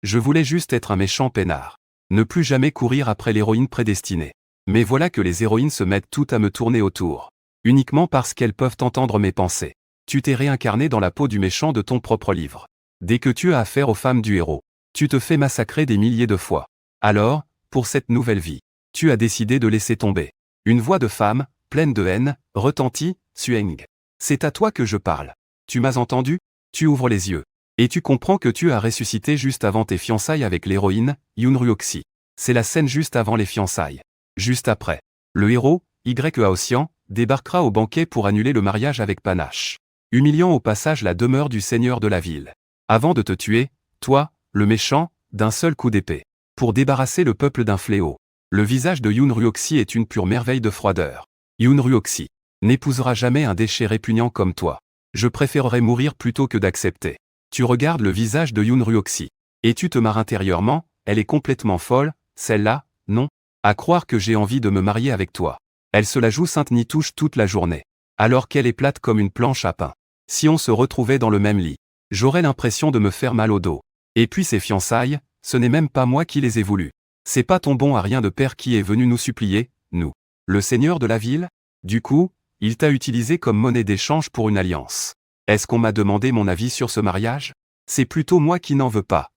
Je voulais juste être un méchant peinard. Ne plus jamais courir après l'héroïne prédestinée. Mais voilà que les héroïnes se mettent toutes à me tourner autour. Uniquement parce qu'elles peuvent entendre mes pensées. Tu t'es réincarné dans la peau du méchant de ton propre livre. Dès que tu as affaire aux femmes du héros, tu te fais massacrer des milliers de fois. Alors, pour cette nouvelle vie, tu as décidé de laisser tomber. Une voix de femme, pleine de haine, retentit, Sueng. C'est à toi que je parle. Tu m'as entendu? Tu ouvres les yeux. Et tu comprends que tu as ressuscité juste avant tes fiançailles avec l'héroïne, Yoon Ryu-Oxy. C'est la scène juste avant les fiançailles. Juste après. Le héros, Y Haotian, débarquera au banquet pour annuler le mariage avec panache. Humiliant au passage la demeure du seigneur de la ville. Avant de te tuer, toi, le méchant, d'un seul coup d'épée. Pour débarrasser le peuple d'un fléau. Le visage de Yoon Ryu-Oxy est une pure merveille de froideur. Yoon Ryu-Oxy n'épousera jamais un déchet répugnant comme toi. Je préférerais mourir plutôt que d'accepter. Tu regardes le visage de Yoon Ryu-Oxy. Et tu te marres intérieurement, elle est complètement folle, celle-là, non? À croire que j'ai envie de me marier avec toi. Elle se la joue sainte ni touche toute la journée. Alors qu'elle est plate comme une planche à pain. Si on se retrouvait dans le même lit, j'aurais l'impression de me faire mal au dos. Et puis ces fiançailles, ce n'est même pas moi qui les ai voulues. C'est pas ton bon à rien de père qui est venu nous supplier, nous. Le seigneur de la ville? Du coup, il t'a utilisé comme monnaie d'échange pour une alliance. Est-ce qu'on m'a demandé mon avis sur ce mariage? C'est plutôt moi qui n'en veux pas.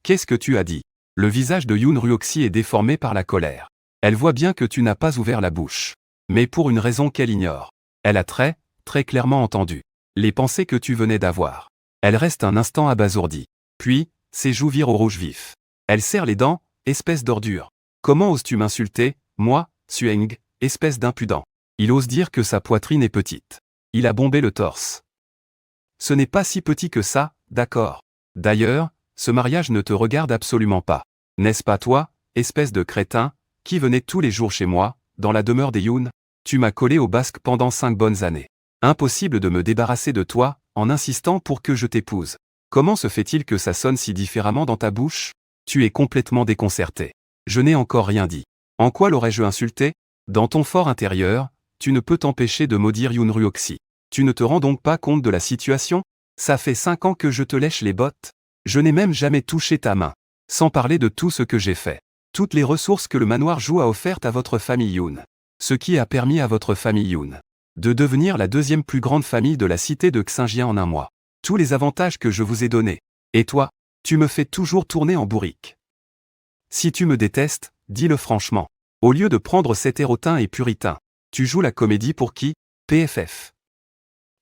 Qu'est-ce que tu as dit? Le visage de Yoon Ryu-Oxy est déformé par la colère. Elle voit bien que tu n'as pas ouvert la bouche. Mais pour une raison qu'elle ignore. Elle a très clairement entendu les pensées que tu venais d'avoir. Elle reste un instant abasourdie. Puis, ses joues virent au rouge vif. Elle serre les dents, espèce d'ordure. Comment oses-tu m'insulter, moi, Sueng, espèce d'impudent? Il ose dire que sa poitrine est petite. Il a bombé le torse. Ce n'est pas si petit que ça, d'accord. D'ailleurs, ce mariage ne te regarde absolument pas. N'est-ce pas toi, espèce de crétin, qui venait tous les jours chez moi, dans la demeure des Yoon? Tu m'as collé au basque pendant 5 bonnes années. Impossible de me débarrasser de toi, en insistant pour que je t'épouse. Comment se fait-il que ça sonne si différemment dans ta bouche? Tu es complètement déconcerté. Je n'ai encore rien dit. En quoi l'aurais-je insulté? Dans ton fort intérieur, tu ne peux t'empêcher de maudire Yoon Ryu-Oxy. Tu ne te rends donc pas compte de la situation? Ça fait 5 ans que je te lèche les bottes. Je n'ai même jamais touché ta main. Sans parler de tout ce que j'ai fait. Toutes les ressources que le manoir Jou a offertes à votre famille Yoon. Ce qui a permis à votre famille Yoon de devenir la deuxième plus grande famille de la cité de Xingjian en un mois. Tous les avantages que je vous ai donnés. Et toi, tu me fais toujours tourner en bourrique. Si tu me détestes, dis-le franchement. Au lieu de prendre cet air hautain et puritain, tu joues la comédie pour qui? PFF.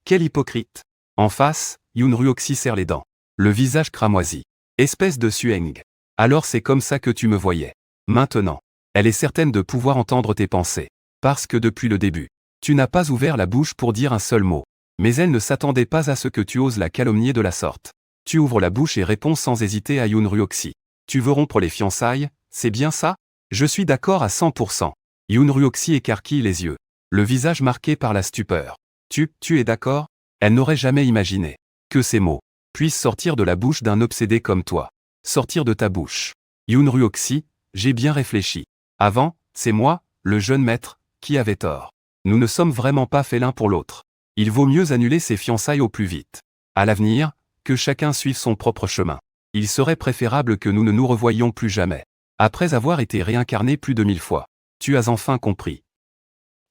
Quel hypocrite. En face, Yoon Ryu-Oxy serre les dents. Le visage cramoisi. Espèce de Sueng. Alors c'est comme ça que tu me voyais. Maintenant, elle est certaine de pouvoir entendre tes pensées. Parce que depuis le début, tu n'as pas ouvert la bouche pour dire un seul mot. Mais elle ne s'attendait pas à ce que tu oses la calomnier de la sorte. Tu ouvres la bouche et réponds sans hésiter à Yoon Ryu-Oxy. Tu veux rompre les fiançailles, c'est bien ça? Je suis d'accord à 100%. Yoon Ryu-Oxy écarquille les yeux. Le visage marqué par la stupeur. Tu es d'accord? Elle n'aurait jamais imaginé que ces mots puissent sortir de la bouche d'un obsédé comme toi. Sortir de ta bouche. Yoon Ryu-Oxy, j'ai bien réfléchi. Avant, c'est moi, le jeune maître, qui avait tort. Nous ne sommes vraiment pas faits l'un pour l'autre. Il vaut mieux annuler ces fiançailles au plus vite. À l'avenir, que chacun suive son propre chemin. Il serait préférable que nous ne nous revoyions plus jamais. Après avoir été réincarné plus de 1000 fois. Tu as enfin compris.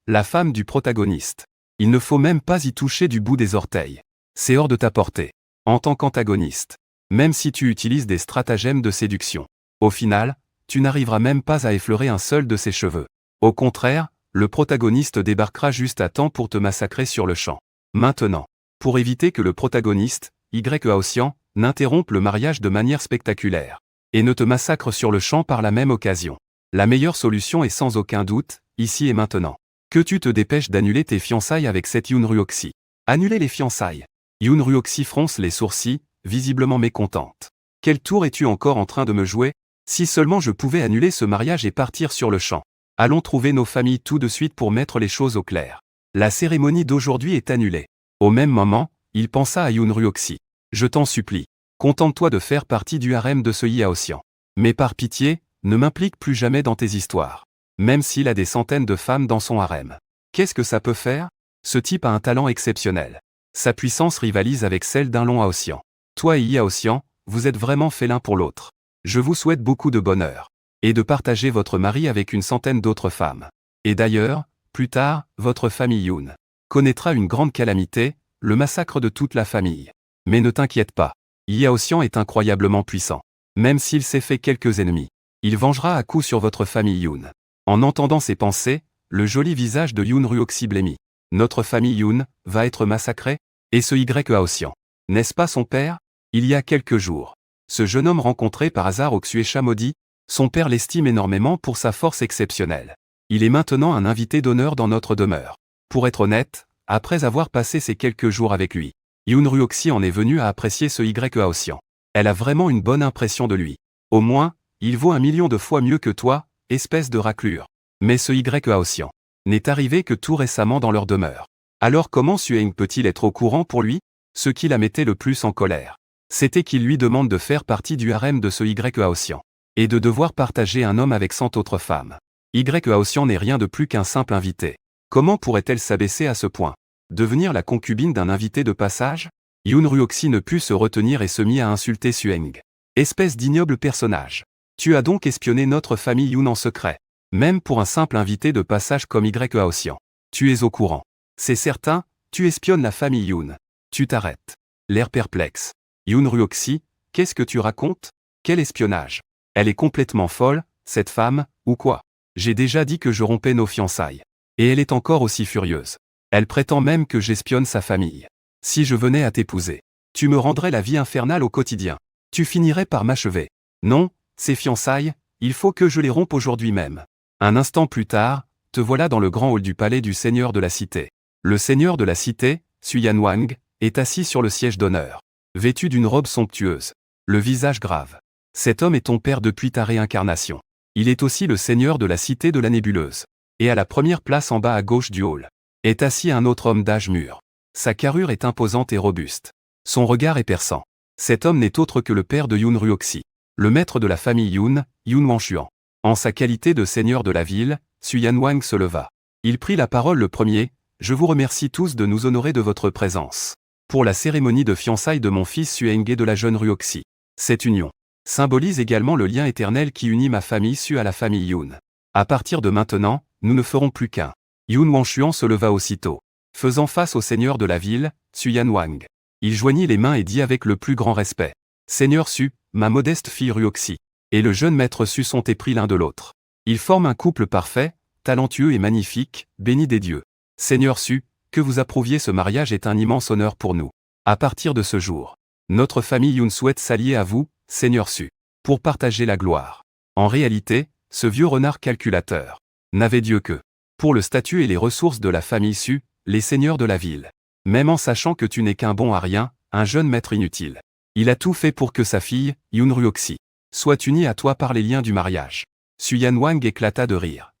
La femme du protagoniste. Il ne faut même pas y toucher du bout des orteils. C'est hors de ta portée. En tant qu'antagoniste. Même si tu utilises des stratagèmes de séduction. Au final, tu n'arriveras même pas à effleurer un seul de ses cheveux. Au contraire, le protagoniste débarquera juste à temps pour te massacrer sur le champ. Maintenant, pour éviter que le protagoniste, Y Haotian, n'interrompe le mariage de manière spectaculaire. Et ne te massacre sur le champ par la même occasion. La meilleure solution est sans aucun doute, ici et maintenant. Que tu te dépêches d'annuler tes fiançailles avec cette Yoon Ryu-Oxy. Annuler les fiançailles. Yoon Ryu-Oxy fronce les sourcils, visiblement mécontente. Quel tour es-tu encore en train de me jouer? Si seulement je pouvais annuler ce mariage et partir sur le champ. Allons trouver nos familles tout de suite pour mettre les choses au clair. La cérémonie d'aujourd'hui est annulée. Au même moment, il pensa à Yoon Ryu-Oxy. Je t'en supplie. Contente-toi de faire partie du harem de ce Yi Haotian. Mais par pitié, ne m'implique plus jamais dans tes histoires. Même s'il a des centaines de femmes dans son harem. Qu'est-ce que ça peut faire? Ce type a un talent exceptionnel. Sa puissance rivalise avec celle d'un long Haotian. Toi et Yi Haotian, vous êtes vraiment fait l'un pour l'autre. Je vous souhaite beaucoup de bonheur. Et de partager votre mari avec une centaine d'autres femmes. Et d'ailleurs, plus tard, votre famille Yoon connaîtra une grande calamité, le massacre de toute la famille. Mais ne t'inquiète pas, Yao Xian est incroyablement puissant. Même s'il s'est fait quelques ennemis, il vengera à coup sur votre famille Yoon. En entendant ces pensées, le joli visage de Yoon Ruoxi blêmit. Notre famille Yoon va être massacrée? Et ce Yao Xian, n'est-ce pas son père? Il y a quelques jours, ce jeune homme rencontré par hasard au Xuecha maudit, son père l'estime énormément pour sa force exceptionnelle. Il est maintenant un invité d'honneur dans notre demeure. Pour être honnête, après avoir passé ces quelques jours avec lui, Yoon Ruoxi en est venu à apprécier ce Yao Xian. Elle a vraiment une bonne impression de lui. Au moins, il vaut 1 million de fois mieux que toi, espèce de raclure. Mais ce Yao Xian n'est arrivé que tout récemment dans leur demeure. Alors comment Sueng peut-il être au courant pour lui? Ce qui la mettait le plus en colère, c'était qu'il lui demande de faire partie du harem de ce Yao Xian. Et de devoir partager un homme avec 100 autres femmes. Yao Xian n'est rien de plus qu'un simple invité. Comment pourrait-elle s'abaisser à ce point? Devenir la concubine d'un invité de passage? Yoon Ruoxi ne put se retenir et se mit à insulter Sueng. Espèce d'ignoble personnage. Tu as donc espionné notre famille Yoon en secret. Même pour un simple invité de passage comme Yao Xian. Tu es au courant. C'est certain, tu espionnes la famille Yoon. Tu t'arrêtes. L'air perplexe. Yoon Ruoxi, qu'est-ce que tu racontes? Quel espionnage? Elle est complètement folle, cette femme, ou quoi? J'ai déjà dit que je rompais nos fiançailles. Et elle est encore aussi furieuse. Elle prétend même que j'espionne sa famille. Si je venais à t'épouser, tu me rendrais la vie infernale au quotidien. Tu finirais par m'achever. Non, ces fiançailles, il faut que je les rompe aujourd'hui même. Un instant plus tard, te voilà dans le grand hall du palais du seigneur de la cité. Le seigneur de la cité, Suyan Wang, est assis sur le siège d'honneur. Vêtu d'une robe somptueuse. Le visage grave. Cet homme est ton père depuis ta réincarnation. Il est aussi le seigneur de la cité de la nébuleuse. Et à la première place en bas à gauche du hall, est assis un autre homme d'âge mûr. Sa carrure est imposante et robuste. Son regard est perçant. Cet homme n'est autre que le père de Yoon Ruoxi, le maître de la famille Yoon, Yoon Wanshuan. En sa qualité de seigneur de la ville, Suyan Wang se leva. Il prit la parole le premier. Je vous remercie tous de nous honorer de votre présence. Pour la cérémonie de fiançailles de mon fils Sueng et de la jeune Ruoxi. Cette union symbolise également le lien éternel qui unit ma famille Su à la famille Yoon. À partir de maintenant, nous ne ferons plus qu'un. Yoon Wanshuan se leva aussitôt. Faisant face au seigneur de la ville, Suyan Wang. Il joignit les mains et dit avec le plus grand respect. Seigneur Su, ma modeste fille Ruoxi, et le jeune maître Su sont épris l'un de l'autre. Ils forment un couple parfait, talentueux et magnifique, béni des dieux. Seigneur Su, que vous approuviez ce mariage est un immense honneur pour nous. À partir de ce jour, notre famille Yoon souhaite s'allier à vous, Seigneur Su, pour partager la gloire. En réalité, ce vieux renard calculateur n'avait Dieu que pour le statut et les ressources de la famille Su, les seigneurs de la ville. Même en sachant que tu n'es qu'un bon à rien, un jeune maître inutile. Il a tout fait pour que sa fille, Yoon Ruoxi, soit unie à toi par les liens du mariage. Suyan Wang éclata de rire.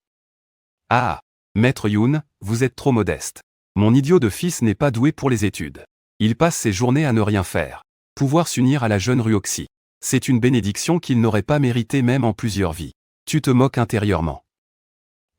Ah, maître Yoon, vous êtes trop modeste. Mon idiot de fils n'est pas doué pour les études. Il passe ses journées à ne rien faire. Pouvoir s'unir à la jeune Ruoxi. C'est une bénédiction qu'il n'aurait pas méritée même en plusieurs vies. Tu te moques intérieurement.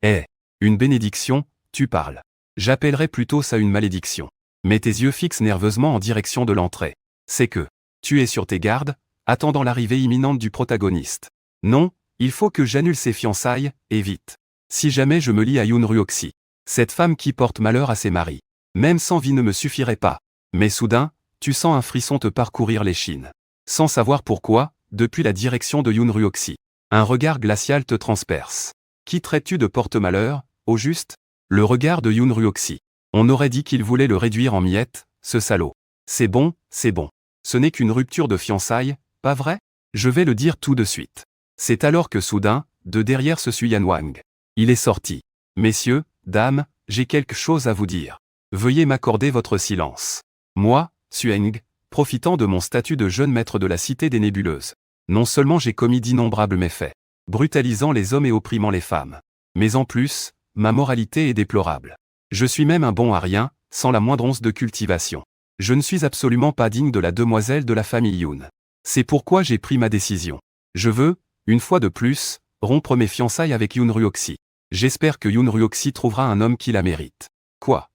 Eh, une bénédiction, tu parles. J'appellerais plutôt ça une malédiction. Mets tes yeux fixes nerveusement en direction de l'entrée. C'est que tu es sur tes gardes, attendant l'arrivée imminente du protagoniste. Non, il faut que j'annule ces fiançailles, et vite. Si jamais je me lie à Yoon Ruoxi, cette femme qui porte malheur à ses maris, même sans vie ne me suffirait pas. Mais soudain, tu sens un frisson te parcourir l'échine. Sans savoir pourquoi, depuis la direction de Yoon Ruoxi, un regard glacial te transperce. Qui traites-tu de porte-malheur, au juste? Le regard de Yoon Ruoxi. On aurait dit qu'il voulait le réduire en miettes, ce salaud. C'est bon, c'est bon. Ce n'est qu'une rupture de fiançailles, pas vrai? Je vais le dire tout de suite. C'est alors que soudain, de derrière ce Suyan Wang, il est sorti. Messieurs, dames, j'ai quelque chose à vous dire. Veuillez m'accorder votre silence. Moi, Sueng, profitant de mon statut de jeune maître de la cité des nébuleuses. Non seulement j'ai commis d'innombrables méfaits, brutalisant les hommes et opprimant les femmes, mais en plus, ma moralité est déplorable. Je suis même un bon à rien, sans la moindre once de cultivation. Je ne suis absolument pas digne de la demoiselle de la famille Yoon. C'est pourquoi j'ai pris ma décision. Je veux, une fois de plus, rompre mes fiançailles avec Yoon Ruoxi. J'espère que Yoon Ruoxi trouvera un homme qui la mérite. Quoi?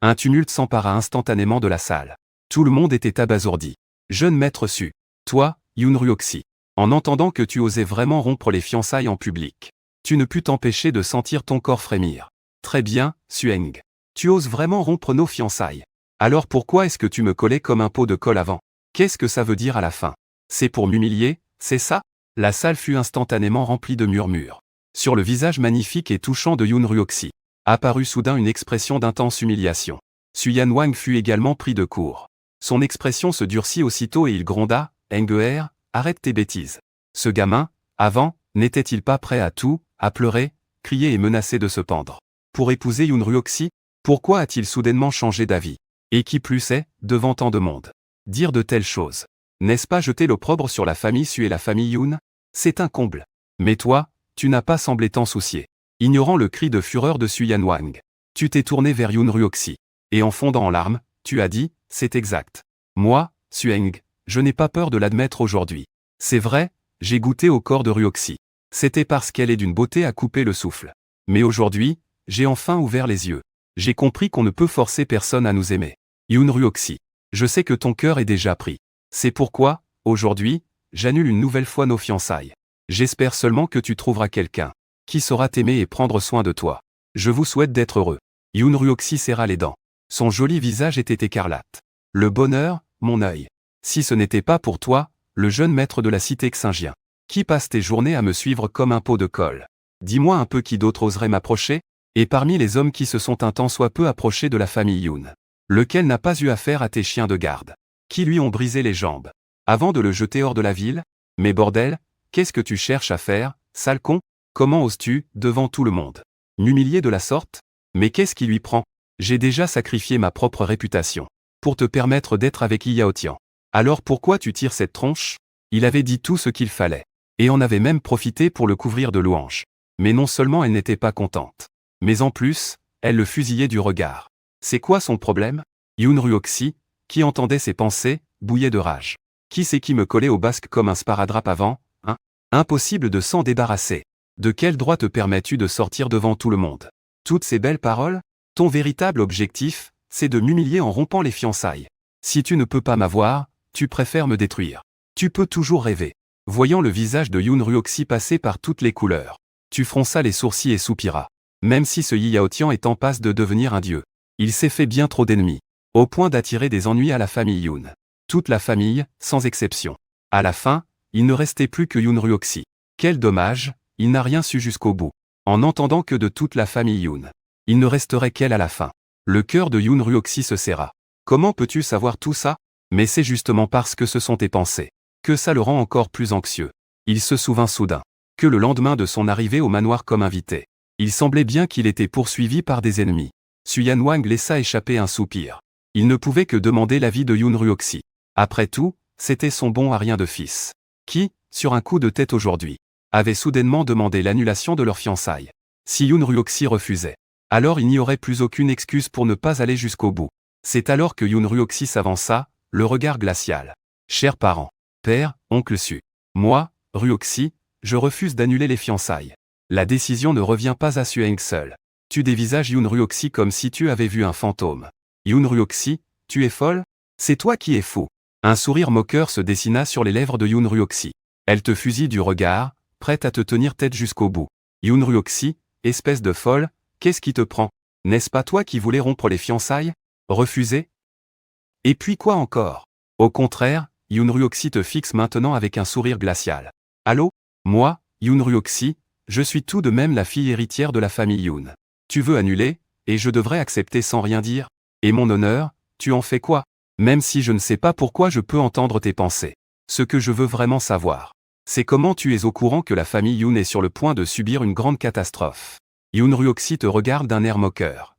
Un tumulte s'empara instantanément de la salle. Tout le monde était abasourdi. Jeune maître Su, Toi, Yoon Ryoxi. En entendant que tu osais vraiment rompre les fiançailles en public. Tu ne pus t'empêcher de sentir ton corps frémir. Très bien, Sueng. Tu oses vraiment rompre nos fiançailles. Alors pourquoi est-ce que tu me collais comme un pot de colle avant? Qu'est-ce que ça veut dire à la fin? C'est pour m'humilier, c'est ça? La salle fut instantanément remplie de murmures. Sur le visage magnifique et touchant de Yoon Ryoxi, apparut soudain une expression d'intense humiliation. Suyan Wang fut également pris de court. Son expression se durcit aussitôt et il gronda, « Enger, arrête tes bêtises. Ce gamin, avant, n'était-il pas prêt à tout, à pleurer, crier et menacer de se pendre? Pour épouser Yoon Ryoxi, pourquoi a-t-il soudainement changé d'avis? Et qui plus est, devant tant de monde? Dire de telles choses. N'est-ce pas jeter l'opprobre sur la famille Su et la famille Yoon? C'est un comble. Mais toi, tu n'as pas semblé t'en soucier. Ignorant le cri de fureur de Suyan Wang, tu t'es tourné vers Yoon Ryoxi. Et en fondant en larmes, tu as dit, c'est exact. Moi, Sueng, je n'ai pas peur de l'admettre aujourd'hui. C'est vrai, j'ai goûté au corps de Ryoxi. C'était parce qu'elle est d'une beauté à couper le souffle. Mais aujourd'hui, j'ai enfin ouvert les yeux. J'ai compris qu'on ne peut forcer personne à nous aimer. Yoon Ryoxi, je sais que ton cœur est déjà pris. C'est pourquoi, aujourd'hui, j'annule une nouvelle fois nos fiançailles. J'espère seulement que tu trouveras quelqu'un qui saura t'aimer et prendre soin de toi. Je vous souhaite d'être heureux. Yoon Ryoxi serra les dents. Son joli visage était écarlate. Le bonheur, mon œil. Si ce n'était pas pour toi, le jeune maître de la cité Xingien, qui passe tes journées à me suivre comme un pot de colle. Dis-moi un peu qui d'autre oserait m'approcher? Et parmi les hommes qui se sont un tant soit peu approchés de la famille Yoon, lequel n'a pas eu affaire à tes chiens de garde, qui lui ont brisé les jambes, avant de le jeter hors de la ville? Mais bordel, qu'est-ce que tu cherches à faire, sale con? Comment oses-tu, devant tout le monde, m'humilier de la sorte? Mais qu'est-ce qui lui prend? J'ai déjà sacrifié ma propre réputation pour te permettre d'être avec Yao Tian. Alors pourquoi tu tires cette tronche? Il avait dit tout ce qu'il fallait, et en avait même profité pour le couvrir de louanges. Mais non seulement elle n'était pas contente, mais en plus, elle le fusillait du regard. C'est quoi son problème? Yoon Ryoxi, qui entendait ses pensées, bouillait de rage. Qui c'est qui me collait au basque comme un sparadrap avant, hein? Impossible de s'en débarrasser. De quel droit te permets-tu de sortir devant tout le monde? Toutes ces belles paroles? Ton véritable objectif, c'est de m'humilier en rompant les fiançailles. Si tu ne peux pas m'avoir, tu préfères me détruire. Tu peux toujours rêver. Voyant le visage de Yoon Ryoxi passer par toutes les couleurs, tu fronças les sourcils et soupiras. Même si ce Yao Tian est en passe de devenir un dieu, il s'est fait bien trop d'ennemis, au point d'attirer des ennuis à la famille Yoon. Toute la famille, sans exception. À la fin, il ne restait plus que Yoon Ryoxi. Quel dommage, il n'a rien su jusqu'au bout. En n'entendant que de toute la famille Yoon, il ne resterait qu'elle à la fin. Le cœur de Yoon Ryoxi se serra. Comment peux-tu savoir tout ça? Mais c'est justement parce que ce sont tes pensées que ça le rend encore plus anxieux. Il se souvint soudain que le lendemain de son arrivée au manoir comme invité, il semblait bien qu'il était poursuivi par des ennemis. Suyan Wang laissa échapper un soupir. Il ne pouvait que demander l'avis de Yoon Ryoxi. Après tout, c'était son bon à rien de fils, qui, sur un coup de tête aujourd'hui, avait soudainement demandé l'annulation de leur fiançailles. Si Yoon Ryoxi refusait, alors il n'y aurait plus aucune excuse pour ne pas aller jusqu'au bout. C'est alors que Yoon Ryoxi s'avança, le regard glacial. Chers parents, père, oncle Su, moi, Ryoxi, je refuse d'annuler les fiançailles. La décision ne revient pas à Sueng seul. Tu dévisages Yoon Ryoxi comme si tu avais vu un fantôme. Yoon Ryoxi, tu es folle? C'est toi qui es fou. Un sourire moqueur se dessina sur les lèvres de Yoon Ryoxi. Elle te fusille du regard, prête à te tenir tête jusqu'au bout. Yoon Ryoxi, espèce de folle, qu'est-ce qui te prend? N'est-ce pas toi qui voulais rompre les fiançailles? Refuser? Et puis quoi encore? Au contraire, Yoon Ryoxi te fixe maintenant avec un sourire glacial. Allô? Moi, Yoon Ryoxi, je suis tout de même la fille héritière de la famille Yoon. Tu veux annuler, et je devrais accepter sans rien dire? Et mon honneur, tu en fais quoi? Même si je ne sais pas pourquoi je peux entendre tes pensées. Ce que je veux vraiment savoir, c'est comment tu es au courant que la famille Yoon est sur le point de subir une grande catastrophe. Yoon Ryoxi te regarde d'un air moqueur.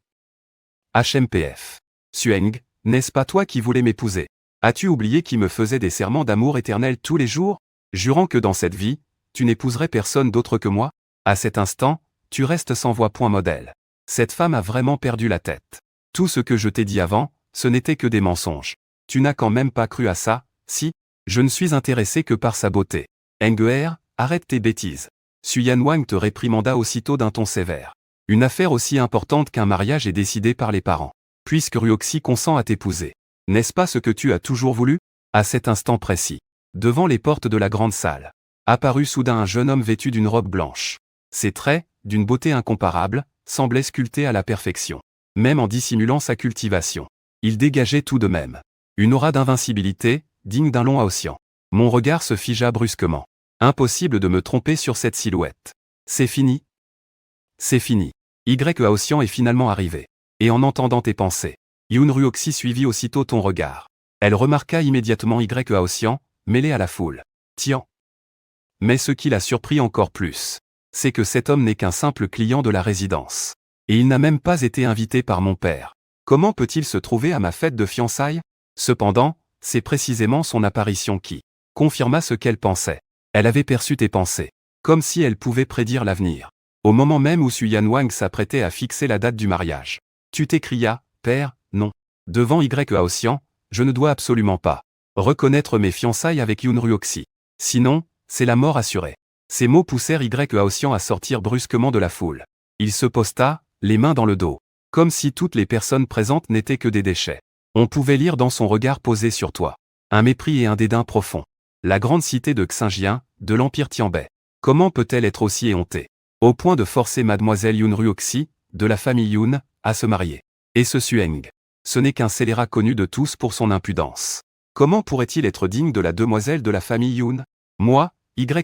HMPF. Sueng, n'est-ce pas toi qui voulais m'épouser? As-tu oublié qui me faisait des serments d'amour éternel tous les jours, jurant que dans cette vie, tu n'épouserais personne d'autre que moi? À cet instant, tu restes sans voix point modèle. Cette femme a vraiment perdu la tête. Tout ce que je t'ai dit avant, ce n'était que des mensonges. Tu n'as quand même pas cru à ça, si? Je ne suis intéressé que par sa beauté. Enger, arrête tes bêtises. Suyan Wang te réprimanda aussitôt d'un ton sévère. Une affaire aussi importante qu'un mariage est décidée par les parents. Puisque Ryoxi consent à t'épouser. N'est-ce pas ce que tu as toujours voulu? À cet instant précis, Devant les portes de la grande salle, apparut soudain un jeune homme vêtu d'une robe blanche. Ses traits, d'une beauté incomparable, semblaient sculptés à la perfection. Même en dissimulant sa cultivation, il dégageait tout de même une aura d'invincibilité, digne d'un long Aotian. Mon regard se figea brusquement. Impossible de me tromper sur cette silhouette. C'est fini. C'est fini. Aotian est finalement arrivé. Et en entendant tes pensées, Yoon Ryoxi suivit aussitôt ton regard. Elle remarqua immédiatement Aotian, mêlé à la foule. Tiens. Mais ce qui l'a surpris encore plus, c'est que cet homme n'est qu'un simple client de la résidence. Et il n'a même pas été invité par mon père. Comment peut-il se trouver à ma fête de fiançailles? Cependant, c'est précisément son apparition qui confirma ce qu'elle pensait. Elle avait perçu tes pensées, comme si elle pouvait prédire l'avenir. Au moment même où Su Yanwang s'apprêtait à fixer la date du mariage, tu t'écria, père, non. Devant Aotian, je ne dois absolument pas reconnaître mes fiançailles avec Yoon Ryoxi. Sinon, c'est la mort assurée. Ces mots poussèrent Aotian à sortir brusquement de la foule. Il se posta, les mains dans le dos, comme si toutes les personnes présentes n'étaient que des déchets. On pouvait lire dans son regard posé sur toi un mépris et un dédain profond. La grande cité de Xinjiang, de l'Empire Tianbai. Comment peut-elle être aussi éhontée, au point de forcer mademoiselle Yoon Ryoxi, de la famille Yoon, à se marier? Et ce Sueng, ce n'est qu'un scélérat connu de tous pour son impudence. Comment pourrait-il être digne de la demoiselle de la famille Yoon? Moi,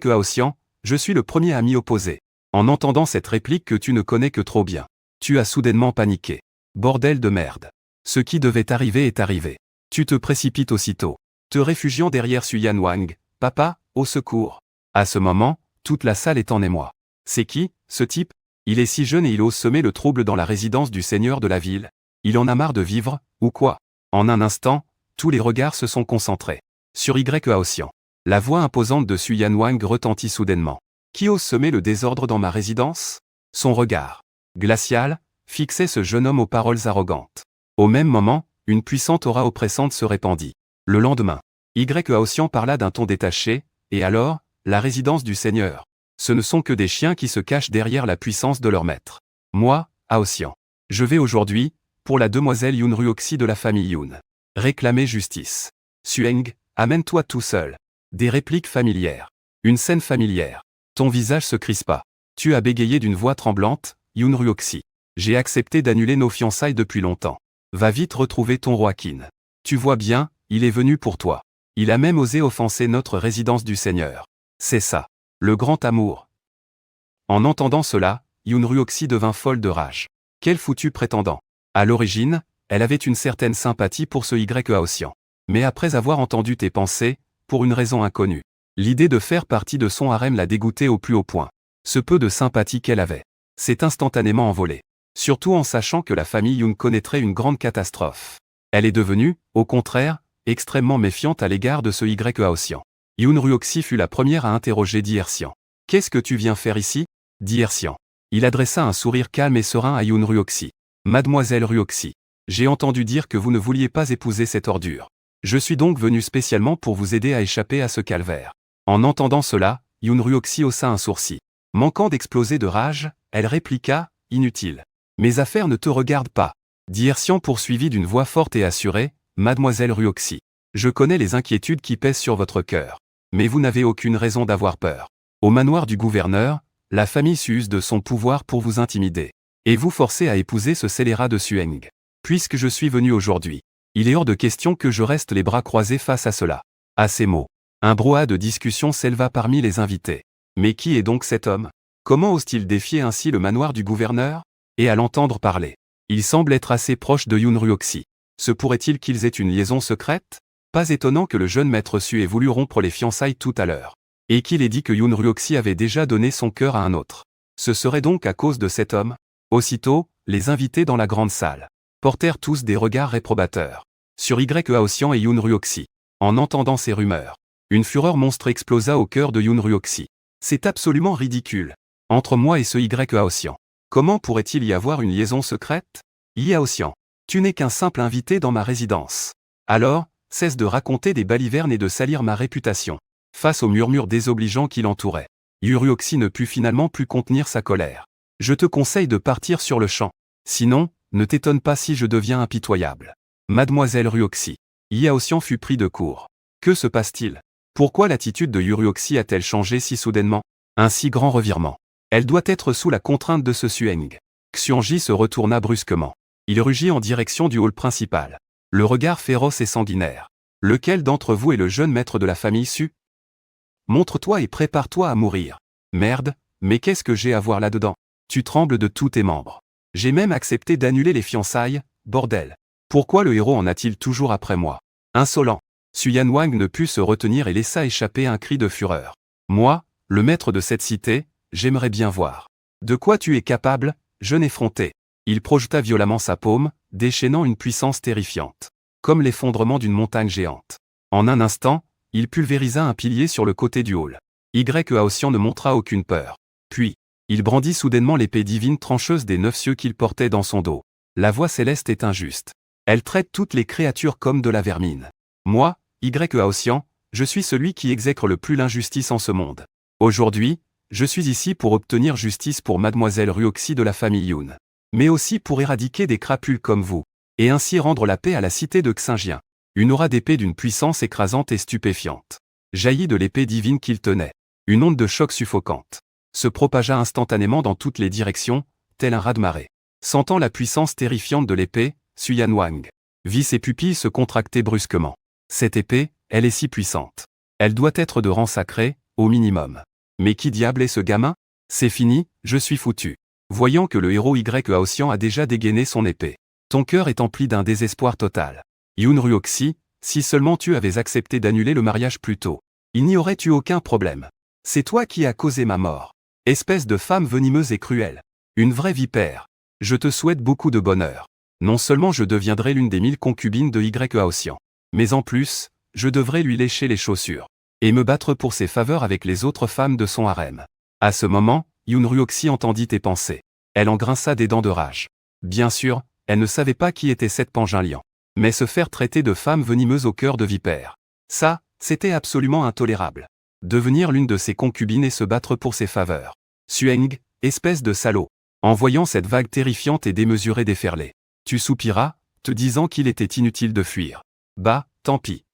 Aotian, je suis le premier à m'y opposer. En entendant cette réplique que tu ne connais que trop bien, tu as soudainement paniqué. Bordel de merde. Ce qui devait arriver est arrivé. Tu te précipites aussitôt, te réfugiant derrière Su Yanwang. Papa, au secours. À ce moment, toute la salle est en émoi. C'est qui, ce type? Il est si jeune et il ose semer le trouble dans la résidence du seigneur de la ville. Il en a marre de vivre, ou quoi? En un instant, tous les regards se sont concentrés sur Aotian. La voix imposante de Su Yanwang retentit soudainement. Qui ose semer le désordre dans ma résidence? Son regard glacial fixait ce jeune homme aux paroles arrogantes. Au même moment, une puissante aura oppressante se répandit. Le lendemain, Aotian parla d'un ton détaché, et alors, la résidence du seigneur. Ce ne sont que des chiens qui se cachent derrière la puissance de leur maître. Moi, Aotian, je vais aujourd'hui, pour la demoiselle Yoon Ryoxi de la famille Yoon, réclamer justice. Sueng, amène-toi tout seul. Des répliques familières. Une scène familière. Ton visage se crispa. Tu as bégayé d'une voix tremblante, Yoon Ryoxi. J'ai accepté d'annuler nos fiançailles depuis longtemps. Va vite retrouver ton roi Qin. Tu vois bien, il est venu pour toi. Il a même osé offenser notre résidence du Seigneur. C'est ça. Le grand amour. En entendant cela, Yoon Ryoxi devint folle de rage. Quel foutu prétendant. À l'origine, elle avait une certaine sympathie pour ce Aotian. Mais après avoir entendu tes pensées, pour une raison inconnue, l'idée de faire partie de son harem l'a dégoûtée au plus haut point. Ce peu de sympathie qu'elle avait s'est instantanément envolé. Surtout en sachant que la famille Yoon connaîtrait une grande catastrophe. Elle est devenue, au contraire, extrêmement méfiante à l'égard de ce Aotian. Yoon Ryoxi fut la première à interroger Diersian. Qu'est-ce que tu viens faire ici? Diersian. Il adressa un sourire calme et serein à Yoon Ryoxi. Mademoiselle Ryoxi, j'ai entendu dire que vous ne vouliez pas épouser cette ordure. Je suis donc venu spécialement pour vous aider à échapper à ce calvaire. En entendant cela, Yoon Ryoxi haussa un sourcil. Manquant d'exploser de rage, elle répliqua, inutile. Mes affaires ne te regardent pas. Diersian poursuivit d'une voix forte et assurée, Mademoiselle Ryoxi. Je connais les inquiétudes qui pèsent sur votre cœur. Mais vous n'avez aucune raison d'avoir peur. Au manoir du gouverneur, la famille s'use de son pouvoir pour vous intimider. Et vous forcer à épouser ce scélérat de Sueng. Puisque je suis venu aujourd'hui, il est hors de question que je reste les bras croisés face à cela. À ces mots, un brouhaha de discussion s'éleva parmi les invités. Mais qui est donc cet homme? Comment ose-t-il défier ainsi le manoir du gouverneur? Et à l'entendre parler, il semble être assez proche de Yoon Ryoxi. Se pourrait-il qu'ils aient une liaison secrète? Pas étonnant que le jeune maître Su ait voulu rompre les fiançailles tout à l'heure. Et qu'il ait dit que Yoon Ryoxi avait déjà donné son cœur à un autre. Ce serait donc à cause de cet homme? Aussitôt, les invités dans la grande salle portèrent tous des regards réprobateurs sur Aotian et Yoon Ryoxi. En entendant ces rumeurs, une fureur monstre explosa au cœur de Yoon Ryoxi. C'est absolument ridicule. Entre moi et ce Aotian, comment pourrait-il y avoir une liaison secrète? Aotian, tu n'es qu'un simple invité dans ma résidence. Alors, cesse de raconter des balivernes et de salir ma réputation. Face aux murmures désobligeants qui l'entouraient, Yoon Ryoxi ne put finalement plus contenir sa colère. Je te conseille de partir sur le champ. Sinon, ne t'étonne pas si je deviens impitoyable. Mademoiselle Ryoxi. Aotian fut pris de court. Que se passe-t-il? Pourquoi l'attitude de Yuruoxi a-t-elle changé si soudainement? Un si grand revirement. Elle doit être sous la contrainte de ce Sueng. Xuanji se retourna brusquement. Il rugit en direction du hall principal. Le regard féroce et sanguinaire. Lequel d'entre vous est le jeune maître de la famille Su? Montre-toi et prépare-toi à mourir. Merde, mais qu'est-ce que j'ai à voir là-dedans? Tu trembles de tous tes membres. J'ai même accepté d'annuler les fiançailles, bordel. Pourquoi le héros en a-t-il toujours après moi? Insolent. Suyan Wang ne put se retenir et laissa échapper un cri de fureur. Moi, le maître de cette cité, j'aimerais bien voir. De quoi tu es capable, jeune effronté? Il projeta violemment sa paume, déchaînant une puissance terrifiante. Comme l'effondrement d'une montagne géante. En un instant, il pulvérisa un pilier sur le côté du hall. Haotian ne montra aucune peur. Puis, il brandit soudainement l'épée divine trancheuse des 9 cieux qu'il portait dans son dos. La voix céleste est injuste. Elle traite toutes les créatures comme de la vermine. Moi, Haotian, je suis celui qui exècre le plus l'injustice en ce monde. Aujourd'hui, je suis ici pour obtenir justice pour mademoiselle Ruoxi de la famille Yun. Mais aussi pour éradiquer des crapules comme vous. Et ainsi rendre la paix à la cité de Xingjian. Une aura d'épée d'une puissance écrasante et stupéfiante. Jaillit de l'épée divine qu'il tenait. Une onde de choc suffocante. Se propagea instantanément dans toutes les directions, tel un raz-de-marée. Sentant la puissance terrifiante de l'épée, Suyan Wang vit ses pupilles se contracter brusquement. Cette épée, elle est si puissante. Elle doit être de rang sacré, au minimum. Mais qui diable est ce gamin? C'est fini, je suis foutu. Voyant que le héros Haotian a déjà dégainé son épée. Ton cœur est empli d'un désespoir total. Yun Ruoxi, si seulement tu avais accepté d'annuler le mariage plus tôt, il n'y aurait eu aucun problème. C'est toi qui as causé ma mort. Espèce de femme venimeuse et cruelle. Une vraie vipère. Je te souhaite beaucoup de bonheur. Non seulement je deviendrai l'une des 1000 concubines de Haotian, mais en plus, je devrais lui lécher les chaussures. Et me battre pour ses faveurs avec les autres femmes de son harem. À ce moment, Yun Ruoxi entendit tes pensées. Elle en grinça des dents de rage. Bien sûr, elle ne savait pas qui était cette Panjin-Lian. Mais se faire traiter de femme venimeuse au cœur de vipère. Ça, c'était absolument intolérable. Devenir l'une de ses concubines et se battre pour ses faveurs. Sueng, espèce de salaud. En voyant cette vague terrifiante et démesurée déferler, tu soupiras, te disant qu'il était inutile de fuir. Bah, tant pis.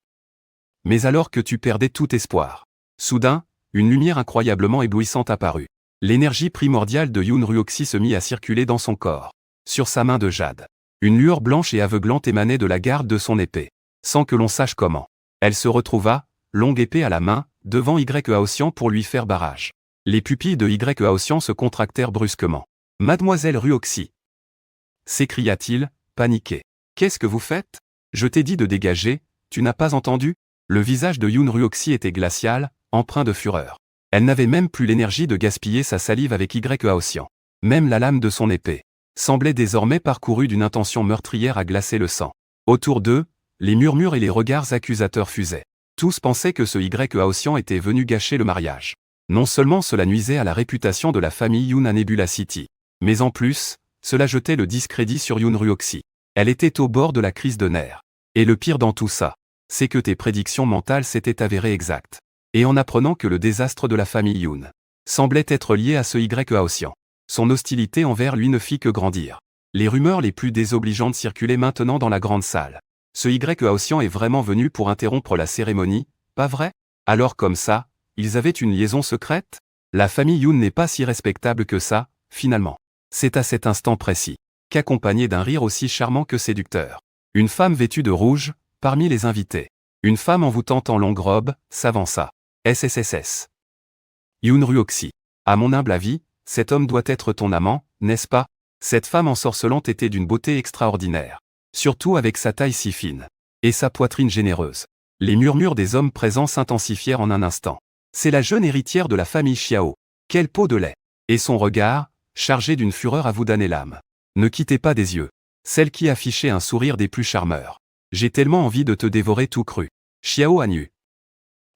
Mais alors que tu perdais tout espoir. Soudain, une lumière incroyablement éblouissante apparut. L'énergie primordiale de Yun Ruoxi se mit à circuler dans son corps. Sur sa main de jade. Une lueur blanche et aveuglante émanait de la garde de son épée. Sans que l'on sache comment. Elle se retrouva, longue épée à la main, devant Haotian pour lui faire barrage. Les pupilles de Haotian se contractèrent brusquement. Mademoiselle Ruoxi, s'écria-t-il, paniqué. Qu'est-ce que vous faites? Je t'ai dit de dégager, tu n'as pas entendu? Le visage de Yun Ruoxi était glacial, empreint de fureur. Elle n'avait même plus l'énergie de gaspiller sa salive avec Haotian. Même la lame de son épée semblait désormais parcourue d'une intention meurtrière à glacer le sang. Autour d'eux, les murmures et les regards accusateurs fusaient. Tous pensaient que ce Haotian était venu gâcher le mariage. Non seulement cela nuisait à la réputation de la famille Yun à Nebula City, mais en plus, cela jetait le discrédit sur Yun Ruoxi. Elle était au bord de la crise de nerfs. Et le pire dans tout ça, c'est que tes prédictions mentales s'étaient avérées exactes. Et en apprenant que le désastre de la famille Yun semblait être lié à ce Haotian, son hostilité envers lui ne fit que grandir. Les rumeurs les plus désobligeantes circulaient maintenant dans la grande salle. Ce Haotian est vraiment venu pour interrompre la cérémonie, pas vrai? Alors comme ça, ils avaient une liaison secrète? La famille Yun n'est pas si respectable que ça, finalement. C'est à cet instant précis qu'accompagné d'un rire aussi charmant que séducteur, une femme vêtue de rouge, parmi les invités, une femme envoûtante en longue robe, s'avança. SSSS. Yun Ruoxi. À mon humble avis, cet homme doit être ton amant, n'est-ce pas? Cette femme ensorcelante était d'une beauté extraordinaire. Surtout avec sa taille si fine. Et sa poitrine généreuse. Les murmures des hommes présents s'intensifièrent en un instant. C'est la jeune héritière de la famille Xiao. Quelle peau de lait! Et son regard, chargé d'une fureur à vous damner l'âme. Ne quittez pas des yeux. Celle qui affichait un sourire des plus charmeurs. J'ai tellement envie de te dévorer tout cru. Xiao Hanyu.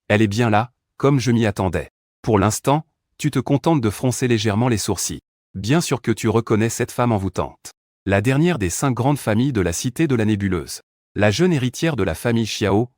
Elle est bien là, comme je m'y attendais. Pour l'instant, tu te contentes de froncer légèrement les sourcils. Bien sûr que tu reconnais cette femme envoûtante. La dernière des 5 grandes familles de la cité de la nébuleuse. La jeune héritière de la famille Xiao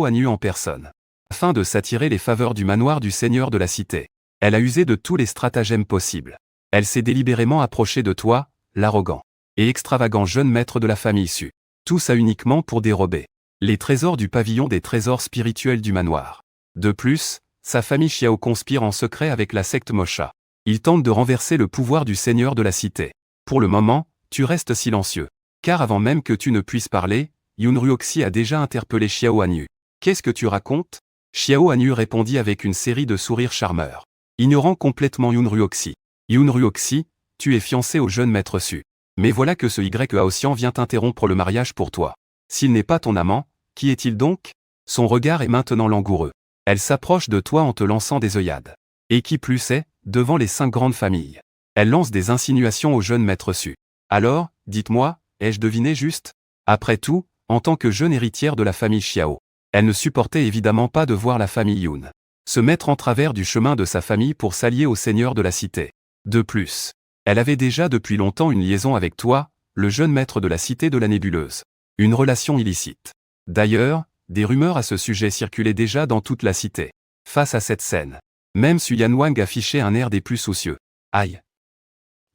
Hanyu en personne. Afin de s'attirer les faveurs du manoir du seigneur de la cité. Elle a usé de tous les stratagèmes possibles. Elle s'est délibérément approchée de toi, l'arrogant et extravagant jeune maître de la famille Su. Tout ça uniquement pour dérober les trésors du pavillon des trésors spirituels du manoir. De plus, sa famille Xiao conspire en secret avec la secte Mocha. Ils tentent de renverser le pouvoir du seigneur de la cité. Pour le moment, tu restes silencieux. Car avant même que tu ne puisses parler, Yun Ruoxi a déjà interpellé Xiao Hanyu. Qu'est-ce que tu racontes? Xiao Hanyu répondit avec une série de sourires charmeurs. Ignorant complètement Yun Ruoxi. Yun Ruoxi, tu es fiancé au jeune maître Su. Mais voilà que ce Yaoxian vient interrompre le mariage pour toi. S'il n'est pas ton amant, qui est-il donc? Son regard est maintenant langoureux. Elle s'approche de toi en te lançant des œillades. Et qui plus est, devant les 5 grandes familles. Elle lance des insinuations au jeune maître Su. Alors, dites-moi, ai-je deviné juste? Après tout, en tant que jeune héritière de la famille Xiao, elle ne supportait évidemment pas de voir la famille Yun se mettre en travers du chemin de sa famille pour s'allier au seigneur de la cité. De plus, elle avait déjà depuis longtemps une liaison avec toi, le jeune maître de la cité de la nébuleuse. Une relation illicite. D'ailleurs, des rumeurs à ce sujet circulaient déjà dans toute la cité. Face à cette scène, même Su Yanwang affichait un air des plus soucieux. Aïe!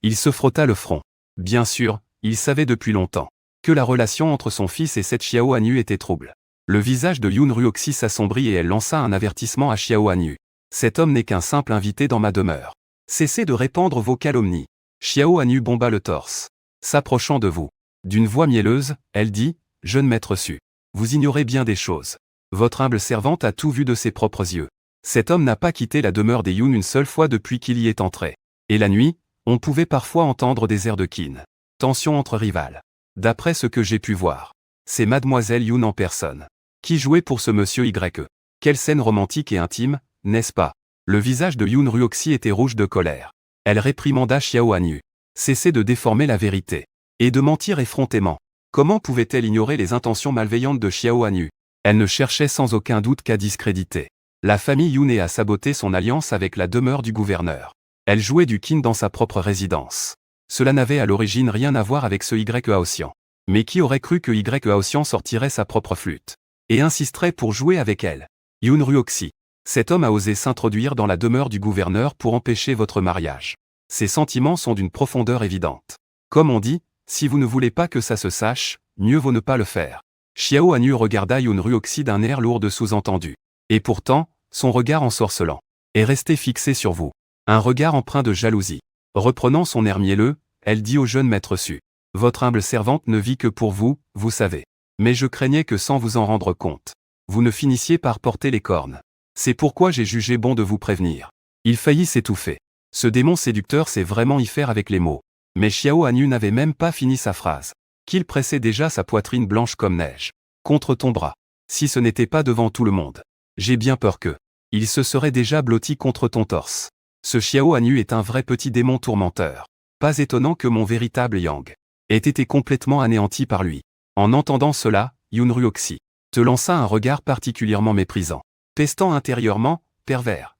Il se frotta le front. Bien sûr, il savait depuis longtemps que la relation entre son fils et cette Xiao Hanyu était trouble. Le visage de Yun Ruoxi s'assombrit et elle lança un avertissement à Xiao Hanyu. Cet homme n'est qu'un simple invité dans ma demeure. Cessez de répandre vos calomnies. Xiao Hanyu bomba le torse. S'approchant de vous. D'une voix mielleuse, elle dit, jeune maître Su. Vous ignorez bien des choses. Votre humble servante a tout vu de ses propres yeux. Cet homme n'a pas quitté la demeure des Yun une seule fois depuis qu'il y est entré. Et la nuit, on pouvait parfois entendre des airs de kin. Tension entre rivales. D'après ce que j'ai pu voir, c'est mademoiselle Yun en personne qui jouait pour ce monsieur Y. Quelle scène romantique et intime, n'est-ce pas? Le visage de Yun Ruoxi était rouge de colère. Elle réprimanda Xiao Hanyu. Cessez de déformer la vérité. Et de mentir effrontément. Comment pouvait-elle ignorer les intentions malveillantes de Xiao Hanyu? Elle ne cherchait sans aucun doute qu'à discréditer la famille Yun et à saboter son alliance avec la demeure du gouverneur. Elle jouait du kin dans sa propre résidence. Cela n'avait à l'origine rien à voir avec ce Yaoxian. Mais qui aurait cru que Yaoxian sortirait sa propre flûte et insisterait pour jouer avec elle? Yun Ruoxi. Cet homme a osé s'introduire dans la demeure du gouverneur pour empêcher votre mariage. Ses sentiments sont d'une profondeur évidente. Comme on dit, si vous ne voulez pas que ça se sache, mieux vaut ne pas le faire. Xiao Hanyu regarda Yun Ruoxi d'un air lourd de sous-entendu. Et pourtant, son regard ensorcelant est resté fixé sur vous. Un regard empreint de jalousie. Reprenant son air mielleux, elle dit au jeune maître Su. Votre humble servante ne vit que pour vous, vous savez. Mais je craignais que sans vous en rendre compte, vous ne finissiez par porter les cornes. C'est pourquoi j'ai jugé bon de vous prévenir. Il faillit s'étouffer. Ce démon séducteur sait vraiment y faire avec les mots. Mais Xiao Hanyu n'avait même pas fini sa phrase. Qu'il pressait déjà sa poitrine blanche comme neige. Contre ton bras. Si ce n'était pas devant tout le monde. J'ai bien peur que. Il se serait déjà blotti contre ton torse. Ce Xiao Hanyu est un vrai petit démon tourmenteur. Pas étonnant que mon véritable Yang ait été complètement anéanti par lui. En entendant cela, Yun Ruoxi te lança un regard particulièrement méprisant. Pestant intérieurement, pervers.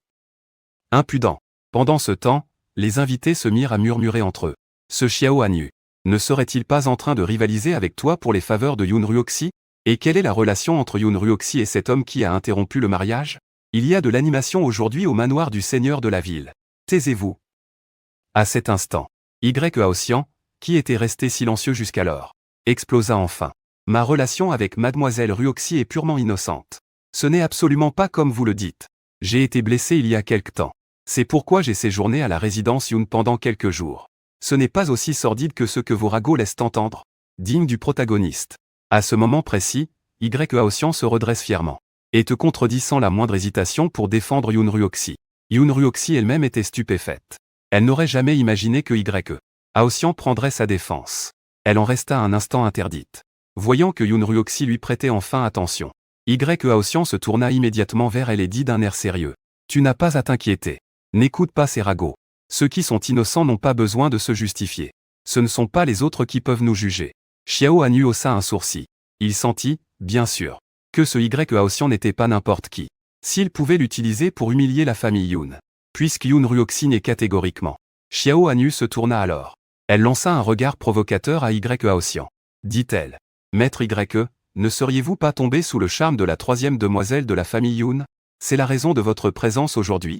Impudent. Pendant ce temps, les invités se mirent à murmurer entre eux. Ce Xiao Hanyu ne serait-il pas en train de rivaliser avec toi pour les faveurs de Yun Ruoxi? Et quelle est la relation entre Yun Ruoxi et cet homme qui a interrompu le mariage? Il y a de l'animation aujourd'hui au manoir du seigneur de la ville. Taisez-vous. À cet instant, Yaoxian, qui était resté silencieux jusqu'alors, explosa enfin. Ma relation avec mademoiselle Ruoxi est purement innocente. Ce n'est absolument pas comme vous le dites. J'ai été blessé il y a quelque temps. C'est pourquoi j'ai séjourné à la résidence Yun pendant quelques jours. Ce n'est pas aussi sordide que ce que vos ragots laissent entendre. Digne du protagoniste. À ce moment précis, Yaoxian se redresse fièrement. Et te contredit sans la moindre hésitation pour défendre Yun Ruoxi. Yun Ruoxi elle-même était stupéfaite. Elle n'aurait jamais imaginé que Aosian prendrait sa défense. Elle en resta un instant interdite. Voyant que Yun Ruoxi lui prêtait enfin attention, Aosian se tourna immédiatement vers elle et dit d'un air sérieux. Tu n'as pas à t'inquiéter. N'écoute pas ces ragots. Ceux qui sont innocents n'ont pas besoin de se justifier. Ce ne sont pas les autres qui peuvent nous juger. Xiao Hanyu haussa un sourcil. Il sentit, bien sûr, que ce Aosian n'était pas n'importe qui. S'il pouvait l'utiliser pour humilier la famille Yun. Puisque Yun Ruoxi n'est catégoriquement. Xiao Hanyu se tourna alors. Elle lança un regard provocateur à Aosian. Dit-elle. Maître ne seriez-vous pas tombé sous le charme de la troisième demoiselle de la famille Yun? C'est la raison de votre présence aujourd'hui?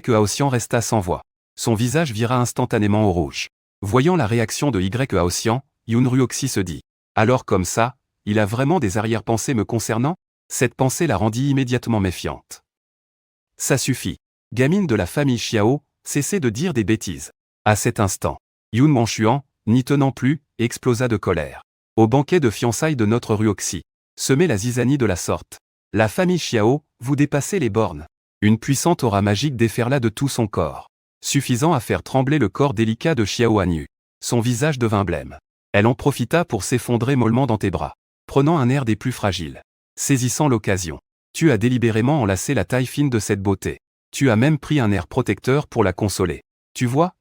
Aosian resta sans voix. Son visage vira instantanément au rouge. Voyant la réaction de Aosian, Yun Ruoxi se dit. Alors comme ça, il a vraiment des arrière-pensées me concernant? Cette pensée la rendit immédiatement méfiante. Ça suffit. Gamine de la famille Xiao, cessez de dire des bêtises. À cet instant, Yun Wanshuan, n'y tenant plus, explosa de colère. Au banquet de fiançailles de notre Ruoxi, semez la zizanie de la sorte. La famille Xiao, vous dépassez les bornes. Une puissante aura magique déferla de tout son corps, suffisant à faire trembler le corps délicat de Xiao Hanyu. Son visage devint blême. Elle en profita pour s'effondrer mollement dans tes bras, prenant un air des plus fragiles. Saisissant l'occasion, tu as délibérément enlacé la taille fine de cette beauté. Tu as même pris un air protecteur pour la consoler. Tu vois?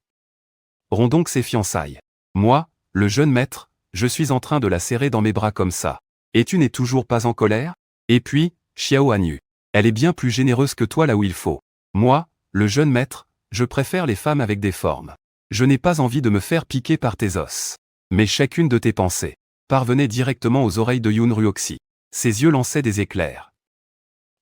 Romps donc ses fiançailles. Moi, le jeune maître, je suis en train de la serrer dans mes bras comme ça. Et tu n'es toujours pas en colère? Et puis, Xiao Hanyu, elle est bien plus généreuse que toi là où il faut. Moi, le jeune maître, je préfère les femmes avec des formes. Je n'ai pas envie de me faire piquer par tes os. Mais chacune de tes pensées parvenait directement aux oreilles de Yun Ruoxi. Ses yeux lançaient des éclairs.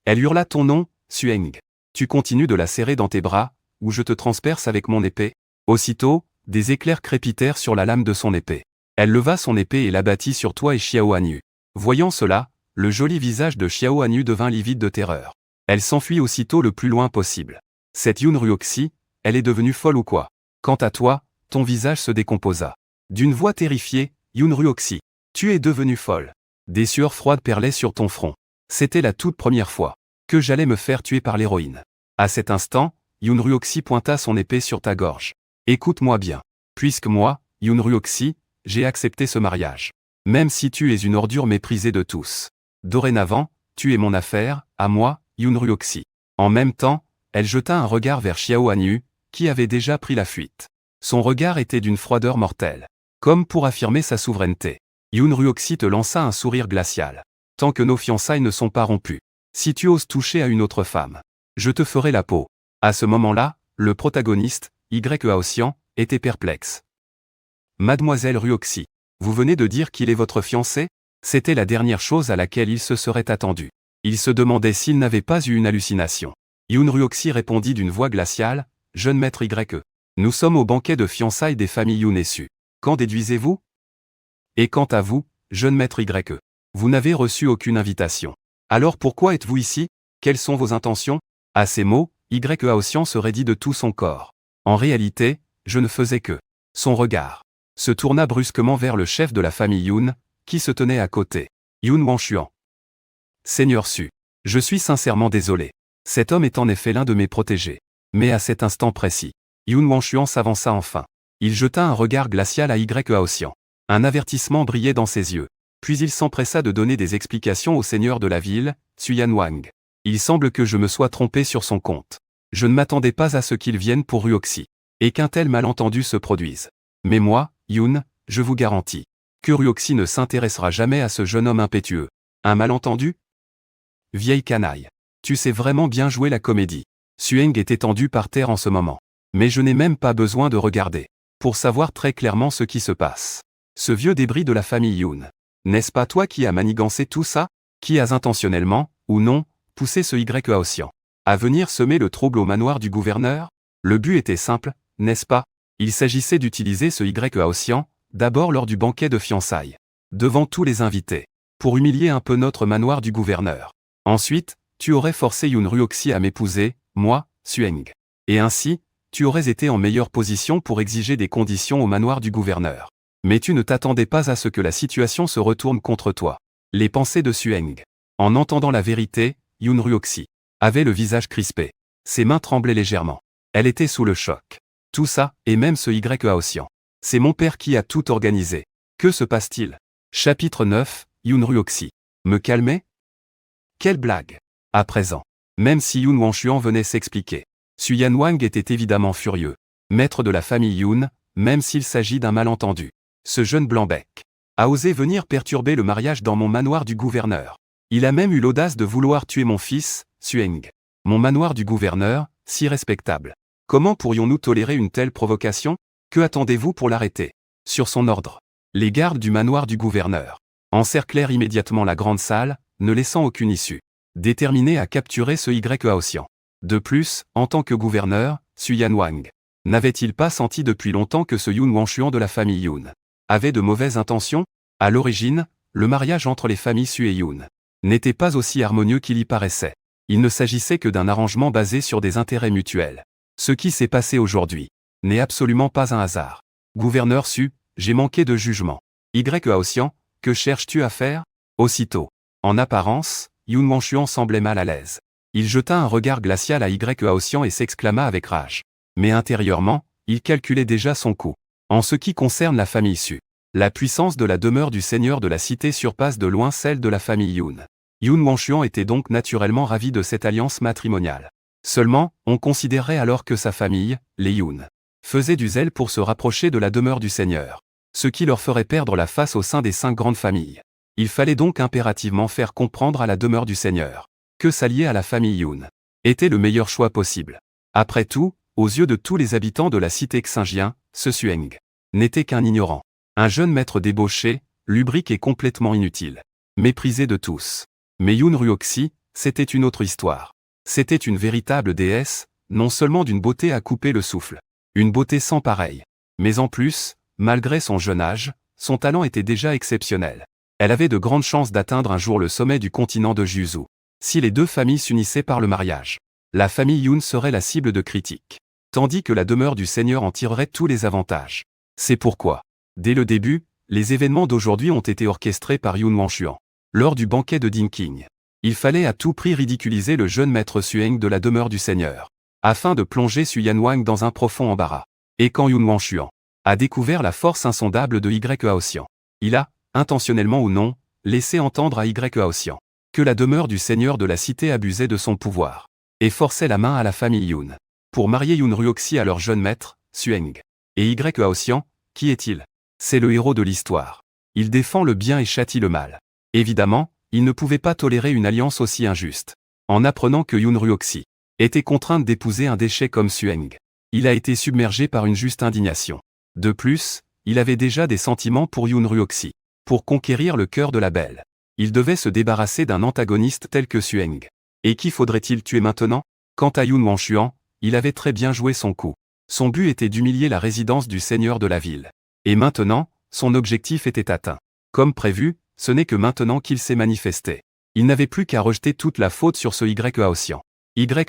Elle hurla ton nom, Sueng. Tu continues de la serrer dans tes bras, ou je te transperce avec mon épée. Aussitôt, des éclairs crépitèrent sur la lame de son épée. Elle leva son épée et l'abattit sur toi et Xiao Hanyu. Voyant cela, le joli visage de Xiao Hanyu devint livide de terreur. Elle s'enfuit aussitôt le plus loin possible. Cette Yun Ruoxi, elle est devenue folle ou quoi? Quant à toi, ton visage se décomposa. D'une voix terrifiée, Yun Ruoxi, tu es devenue folle. Des sueurs froides perlaient sur ton front. C'était la toute première fois que j'allais me faire tuer par l'héroïne. À cet instant, Yun Ruoxi pointa son épée sur ta gorge. Écoute-moi bien. Puisque moi, Yun Ruoxi, j'ai accepté ce mariage. Même si tu es une ordure méprisée de tous. Dorénavant, tu es mon affaire, à moi, Yun Ruoxi. En même temps, elle jeta un regard vers Xiao Hanyu, qui avait déjà pris la fuite. Son regard était d'une froideur mortelle. Comme pour affirmer sa souveraineté. Yun Ruoxi te lança un sourire glacial. Tant que nos fiançailles ne sont pas rompues. Si tu oses toucher à une autre femme, je te ferai la peau. À ce moment-là, le protagoniste, Y Haoxian, était perplexe. Mademoiselle Ruoxi, vous venez de dire qu'il est votre fiancé? C'était la dernière chose à laquelle il se serait attendu. Il se demandait s'il n'avait pas eu une hallucination. Yun Ruoxi répondit d'une voix glaciale, jeune maître Y. Nous sommes au banquet de fiançailles des familles Yun et Su. Qu'en déduisez-vous? Et quant à vous, jeune maître Y, vous n'avez reçu aucune invitation. Alors pourquoi êtes-vous ici? Quelles sont vos intentions? À ces mots, Y Haoxian se raidit de tout son corps. En réalité, je ne faisais que. Son regard se tourna brusquement vers le chef de la famille Yun, qui se tenait à côté. Yun Wanshuan. Seigneur Su, je suis sincèrement désolé. Cet homme est en effet l'un de mes protégés. Mais à cet instant précis, Yun Wanshuan s'avança enfin. Il jeta un regard glacial à Y Haoxian. Un avertissement brillait dans ses yeux. Puis il s'empressa de donner des explications au seigneur de la ville, Suyan Wang. Il semble que je me sois trompé sur son compte. Je ne m'attendais pas à ce qu'il vienne pour Ruoxi. Et qu'un tel malentendu se produise. Mais moi, Yun, je vous garantis que Ruoxi ne s'intéressera jamais à ce jeune homme impétueux. Un malentendu? Vieille canaille. Tu sais vraiment bien jouer la comédie. Sueng est étendu par terre en ce moment. Mais je n'ai même pas besoin de regarder pour savoir très clairement ce qui se passe. Ce vieux débris de la famille Yun. N'est-ce pas toi qui as manigancé tout ça? Qui as intentionnellement, ou non, poussé ce Y Haoxian à venir semer le trouble au manoir du gouverneur? Le but était simple, n'est-ce pas? Il s'agissait d'utiliser ce Y Haoxian, d'abord lors du banquet de fiançailles, devant tous les invités, pour humilier un peu notre manoir du gouverneur. Ensuite, tu aurais forcé Yun Ruoxi à m'épouser, moi, Sueng. Et ainsi, tu aurais été en meilleure position pour exiger des conditions au manoir du gouverneur. Mais tu ne t'attendais pas à ce que la situation se retourne contre toi. Les pensées de Sueng. En entendant la vérité, Yun Ruoxi avait le visage crispé. Ses mains tremblaient légèrement. Elle était sous le choc. Tout ça, et même ce Y Haoxian. C'est mon père qui a tout organisé. Que se passe-t-il? Chapitre 9, Yun Ruoxi. Me calmer? Quelle blague! À présent, même si Yun Wanshuan venait s'expliquer, Suyan Wang était évidemment furieux. Maître de la famille Yun, même s'il s'agit d'un malentendu. Ce jeune blanc-bec a osé venir perturber le mariage dans mon manoir du gouverneur. Il a même eu l'audace de vouloir tuer mon fils, Sueng. Mon manoir du gouverneur, si respectable. Comment pourrions-nous tolérer une telle provocation? Que attendez-vous pour l'arrêter? Sur son ordre, les gardes du manoir du gouverneur encerclèrent immédiatement la grande salle, ne laissant aucune issue. Déterminés à capturer ce Y Haoxian. De plus, en tant que gouverneur, Suyan Wang n'avait-il pas senti depuis longtemps que ce Yun Wanshuan de la famille Yun avait de mauvaises intentions? À l'origine, le mariage entre les familles Su et Yun n'était pas aussi harmonieux qu'il y paraissait. Il ne s'agissait que d'un arrangement basé sur des intérêts mutuels. Ce qui s'est passé aujourd'hui n'est absolument pas un hasard. Gouverneur Su, j'ai manqué de jugement. Aotian, que cherches-tu à faire? Aussitôt. En apparence, Yun Wanshuan semblait mal à l'aise. Il jeta un regard glacial à Aotian et s'exclama avec rage. Mais intérieurement, il calculait déjà son coup. En ce qui concerne la famille Su, la puissance de la demeure du seigneur de la cité surpasse de loin celle de la famille Yun. Yun Wanshuan était donc naturellement ravi de cette alliance matrimoniale. Seulement, on considérerait alors que sa famille, les Yun, faisait du zèle pour se rapprocher de la demeure du seigneur, ce qui leur ferait perdre la face au sein des 5 grandes familles. Il fallait donc impérativement faire comprendre à la demeure du seigneur que s'allier à la famille Yun était le meilleur choix possible. Après tout, aux yeux de tous les habitants de la cité Xingjian, ce Sueng n'était qu'un ignorant, un jeune maître débauché, lubrique et complètement inutile, méprisé de tous. Mais Yun Ruoxi, c'était une autre histoire. C'était une véritable déesse, non seulement d'une beauté à couper le souffle, une beauté sans pareille, mais en plus, malgré son jeune âge, son talent était déjà exceptionnel. Elle avait de grandes chances d'atteindre un jour le sommet du continent de Jiuzhou. Si les deux familles s'unissaient par le mariage, la famille Yun serait la cible de critiques, tandis que la demeure du seigneur en tirerait tous les avantages. C'est pourquoi, dès le début, les événements d'aujourd'hui ont été orchestrés par Yun Wanshuan. Lors du banquet de Dinking, il fallait à tout prix ridiculiser le jeune maître Sueng de la demeure du seigneur, afin de plonger Su Yanwang dans un profond embarras. Et quand Yun Wanshuan a découvert la force insondable de Aotian, il a, intentionnellement ou non, laissé entendre à Aotian que la demeure du seigneur de la cité abusait de son pouvoir, et forçait la main à la famille Yun pour marier Yun Ruoxi à leur jeune maître, Sueng. Et Aotian, qui est-il? C'est le héros de l'histoire. Il défend le bien et châtie le mal. Évidemment, il ne pouvait pas tolérer une alliance aussi injuste. En apprenant que Yun Ruoxi était contrainte d'épouser un déchet comme Sueng, il a été submergé par une juste indignation. De plus, il avait déjà des sentiments pour Yun Ruoxi. Pour conquérir le cœur de la belle, il devait se débarrasser d'un antagoniste tel que Sueng. Et qui faudrait-il tuer maintenant? Quant à Yun Wanshuan, il avait très bien joué son coup. Son but était d'humilier la résidence du seigneur de la ville. Et maintenant, son objectif était atteint. Comme prévu, ce n'est que maintenant qu'il s'est manifesté. Il n'avait plus qu'à rejeter toute la faute sur ce Aotian.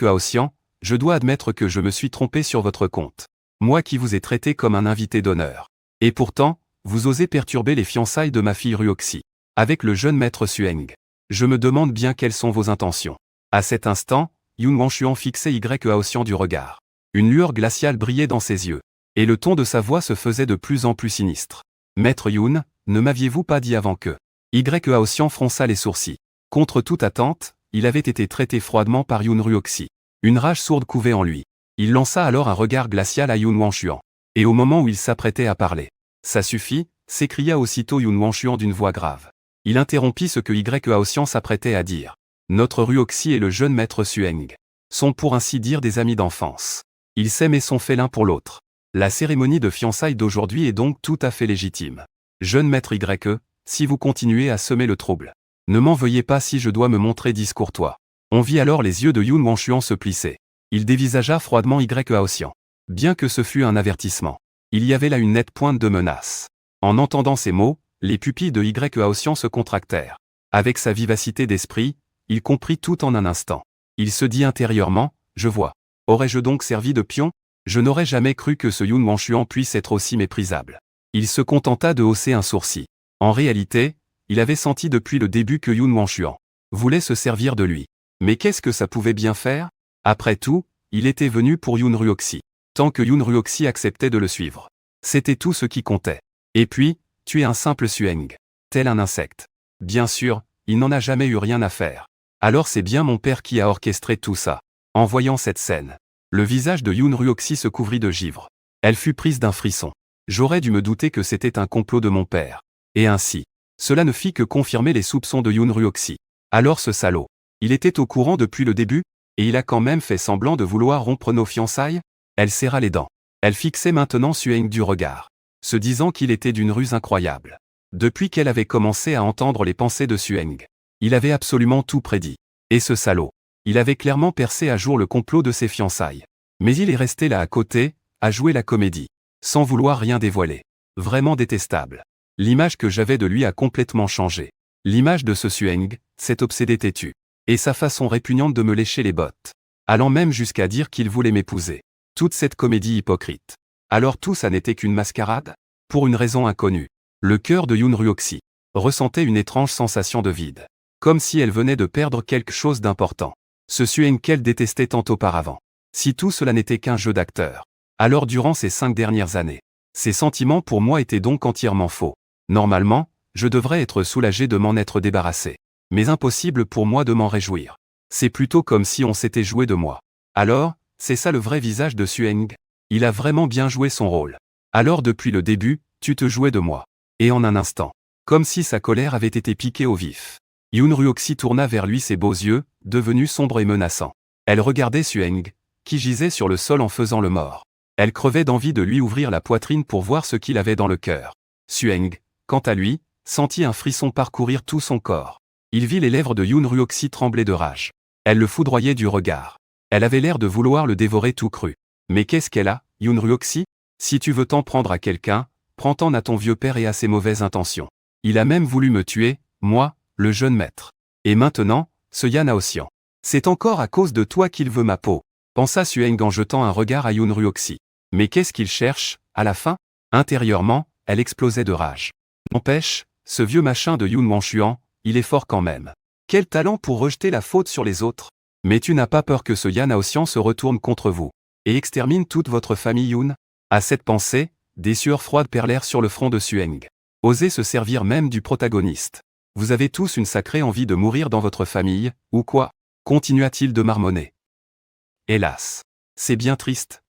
Aotian, je dois admettre que je me suis trompé sur votre compte. Moi qui vous ai traité comme un invité d'honneur. Et pourtant, vous osez perturber les fiançailles de ma fille Ruoxi avec le jeune maître Sueng. Je me demande bien quelles sont vos intentions. À cet instant, Yun Wanshuan fixait Aotian du regard. Une lueur glaciale brillait dans ses yeux, et le ton de sa voix se faisait de plus en plus sinistre. Maître Yun, ne m'aviez-vous pas dit avant que... Aotian fronça les sourcils. Contre toute attente, il avait été traité froidement par Yun Ruoxi. Une rage sourde couvait en lui. Il lança alors un regard glacial à Yun Wanshuan. Et au moment où il s'apprêtait à parler, « Ça suffit », s'écria aussitôt Yun Wanshuan d'une voix grave. Il interrompit ce que Aotian s'apprêtait à dire. Notre Ruoxi et le jeune maître Sueng sont pour ainsi dire des amis d'enfance. Ils s'aiment et sont faits l'un pour l'autre. La cérémonie de fiançailles d'aujourd'hui est donc tout à fait légitime. Jeune maître si vous continuez à semer le trouble, ne m'en veuillez pas si je dois me montrer discourtois. On vit alors les yeux de Yun Wanshuan se plisser. Il dévisagea froidement Aotian. Bien que ce fût un avertissement, il y avait là une nette pointe de menace. En entendant ces mots, les pupilles de Aotian se contractèrent. Avec sa vivacité d'esprit, il comprit tout en un instant. Il se dit intérieurement, je vois. Aurais-je donc servi de pion? Je n'aurais jamais cru que ce Yun Wanshuan puisse être aussi méprisable. Il se contenta de hausser un sourcil. En réalité, il avait senti depuis le début que Yun Wanshuan voulait se servir de lui. Mais qu'est-ce que ça pouvait bien faire? Après tout, il était venu pour Yun Ruoxi. Tant que Yun Ruoxi acceptait de le suivre, c'était tout ce qui comptait. Et puis, tu es un simple Sueng, tel un insecte. Bien sûr, il n'en a jamais eu rien à faire. Alors c'est bien mon père qui a orchestré tout ça. En voyant cette scène, le visage de Yun Ruoxi se couvrit de givre. Elle fut prise d'un frisson. J'aurais dû me douter que c'était un complot de mon père. Et ainsi, cela ne fit que confirmer les soupçons de Yun Ruoxi. Alors ce salaud, il était au courant depuis le début, et il a quand même fait semblant de vouloir rompre nos fiançailles? Elle serra les dents. Elle fixait maintenant Sueng du regard, se disant qu'il était d'une ruse incroyable. Depuis qu'elle avait commencé à entendre les pensées de Sueng, il avait absolument tout prédit. Et ce salaud, il avait clairement percé à jour le complot de ses fiançailles. Mais il est resté là à côté, à jouer la comédie, sans vouloir rien dévoiler. Vraiment détestable. L'image que j'avais de lui a complètement changé. L'image de ce Sueng, cet obsédé têtu, Et sa façon répugnante de me lécher les bottes. Allant même jusqu'à dire qu'il voulait m'épouser. Toute cette comédie hypocrite. Alors tout ça n'était qu'une mascarade? Pour une raison inconnue. Le cœur de Yoon Ryu-ok ressentait une étrange sensation de vide. Comme si elle venait de perdre quelque chose d'important. Ce Sueng qu'elle détestait tant auparavant. Si tout cela n'était qu'un jeu d'acteur. Alors durant ces 5 dernières années, ses sentiments pour moi étaient donc entièrement faux. Normalement, je devrais être soulagé de m'en être débarrassé. Mais impossible pour moi de m'en réjouir. C'est plutôt comme si on s'était joué de moi. Alors, c'est ça le vrai visage de Sueng? Il a vraiment bien joué son rôle. Alors depuis le début, tu te jouais de moi. Et en un instant, comme si sa colère avait été piquée au vif. Yoon Ryu-ok tourna vers lui ses beaux yeux, devenus sombres et menaçants. Elle regardait Sueng, qui gisait sur le sol en faisant le mort. Elle crevait d'envie de lui ouvrir la poitrine pour voir ce qu'il avait dans le cœur. Sueng, quant à lui, sentit un frisson parcourir tout son corps. Il vit les lèvres de Yoon Ryu-ok trembler de rage. Elle le foudroyait du regard. Elle avait l'air de vouloir le dévorer tout cru. Mais qu'est-ce qu'elle a, Yoon Ryu-ok? Si tu veux t'en prendre à quelqu'un, prends-t'en à ton vieux père et à ses mauvaises intentions. Il a même voulu me tuer, moi, le jeune maître. Et maintenant, ce Yan Aosian. C'est encore à cause de toi qu'il veut ma peau, pensa Sueng en jetant un regard à Yoon Ryu-ok. Mais qu'est-ce qu'il cherche, à la fin? Intérieurement, elle explosait de rage. N'empêche, ce vieux machin de Yoon Won-chuan, il est fort quand même. Quel talent pour rejeter la faute sur les autres. Mais tu n'as pas peur que ce Yan Aosian se retourne contre vous et extermine toute votre famille Yoon? À cette pensée, des sueurs froides perlèrent sur le front de Sueng. Osez se servir même du protagoniste. Vous avez tous une sacrée envie de mourir dans votre famille, ou quoi? Continua-t-il de marmonner. Hélas. C'est bien triste.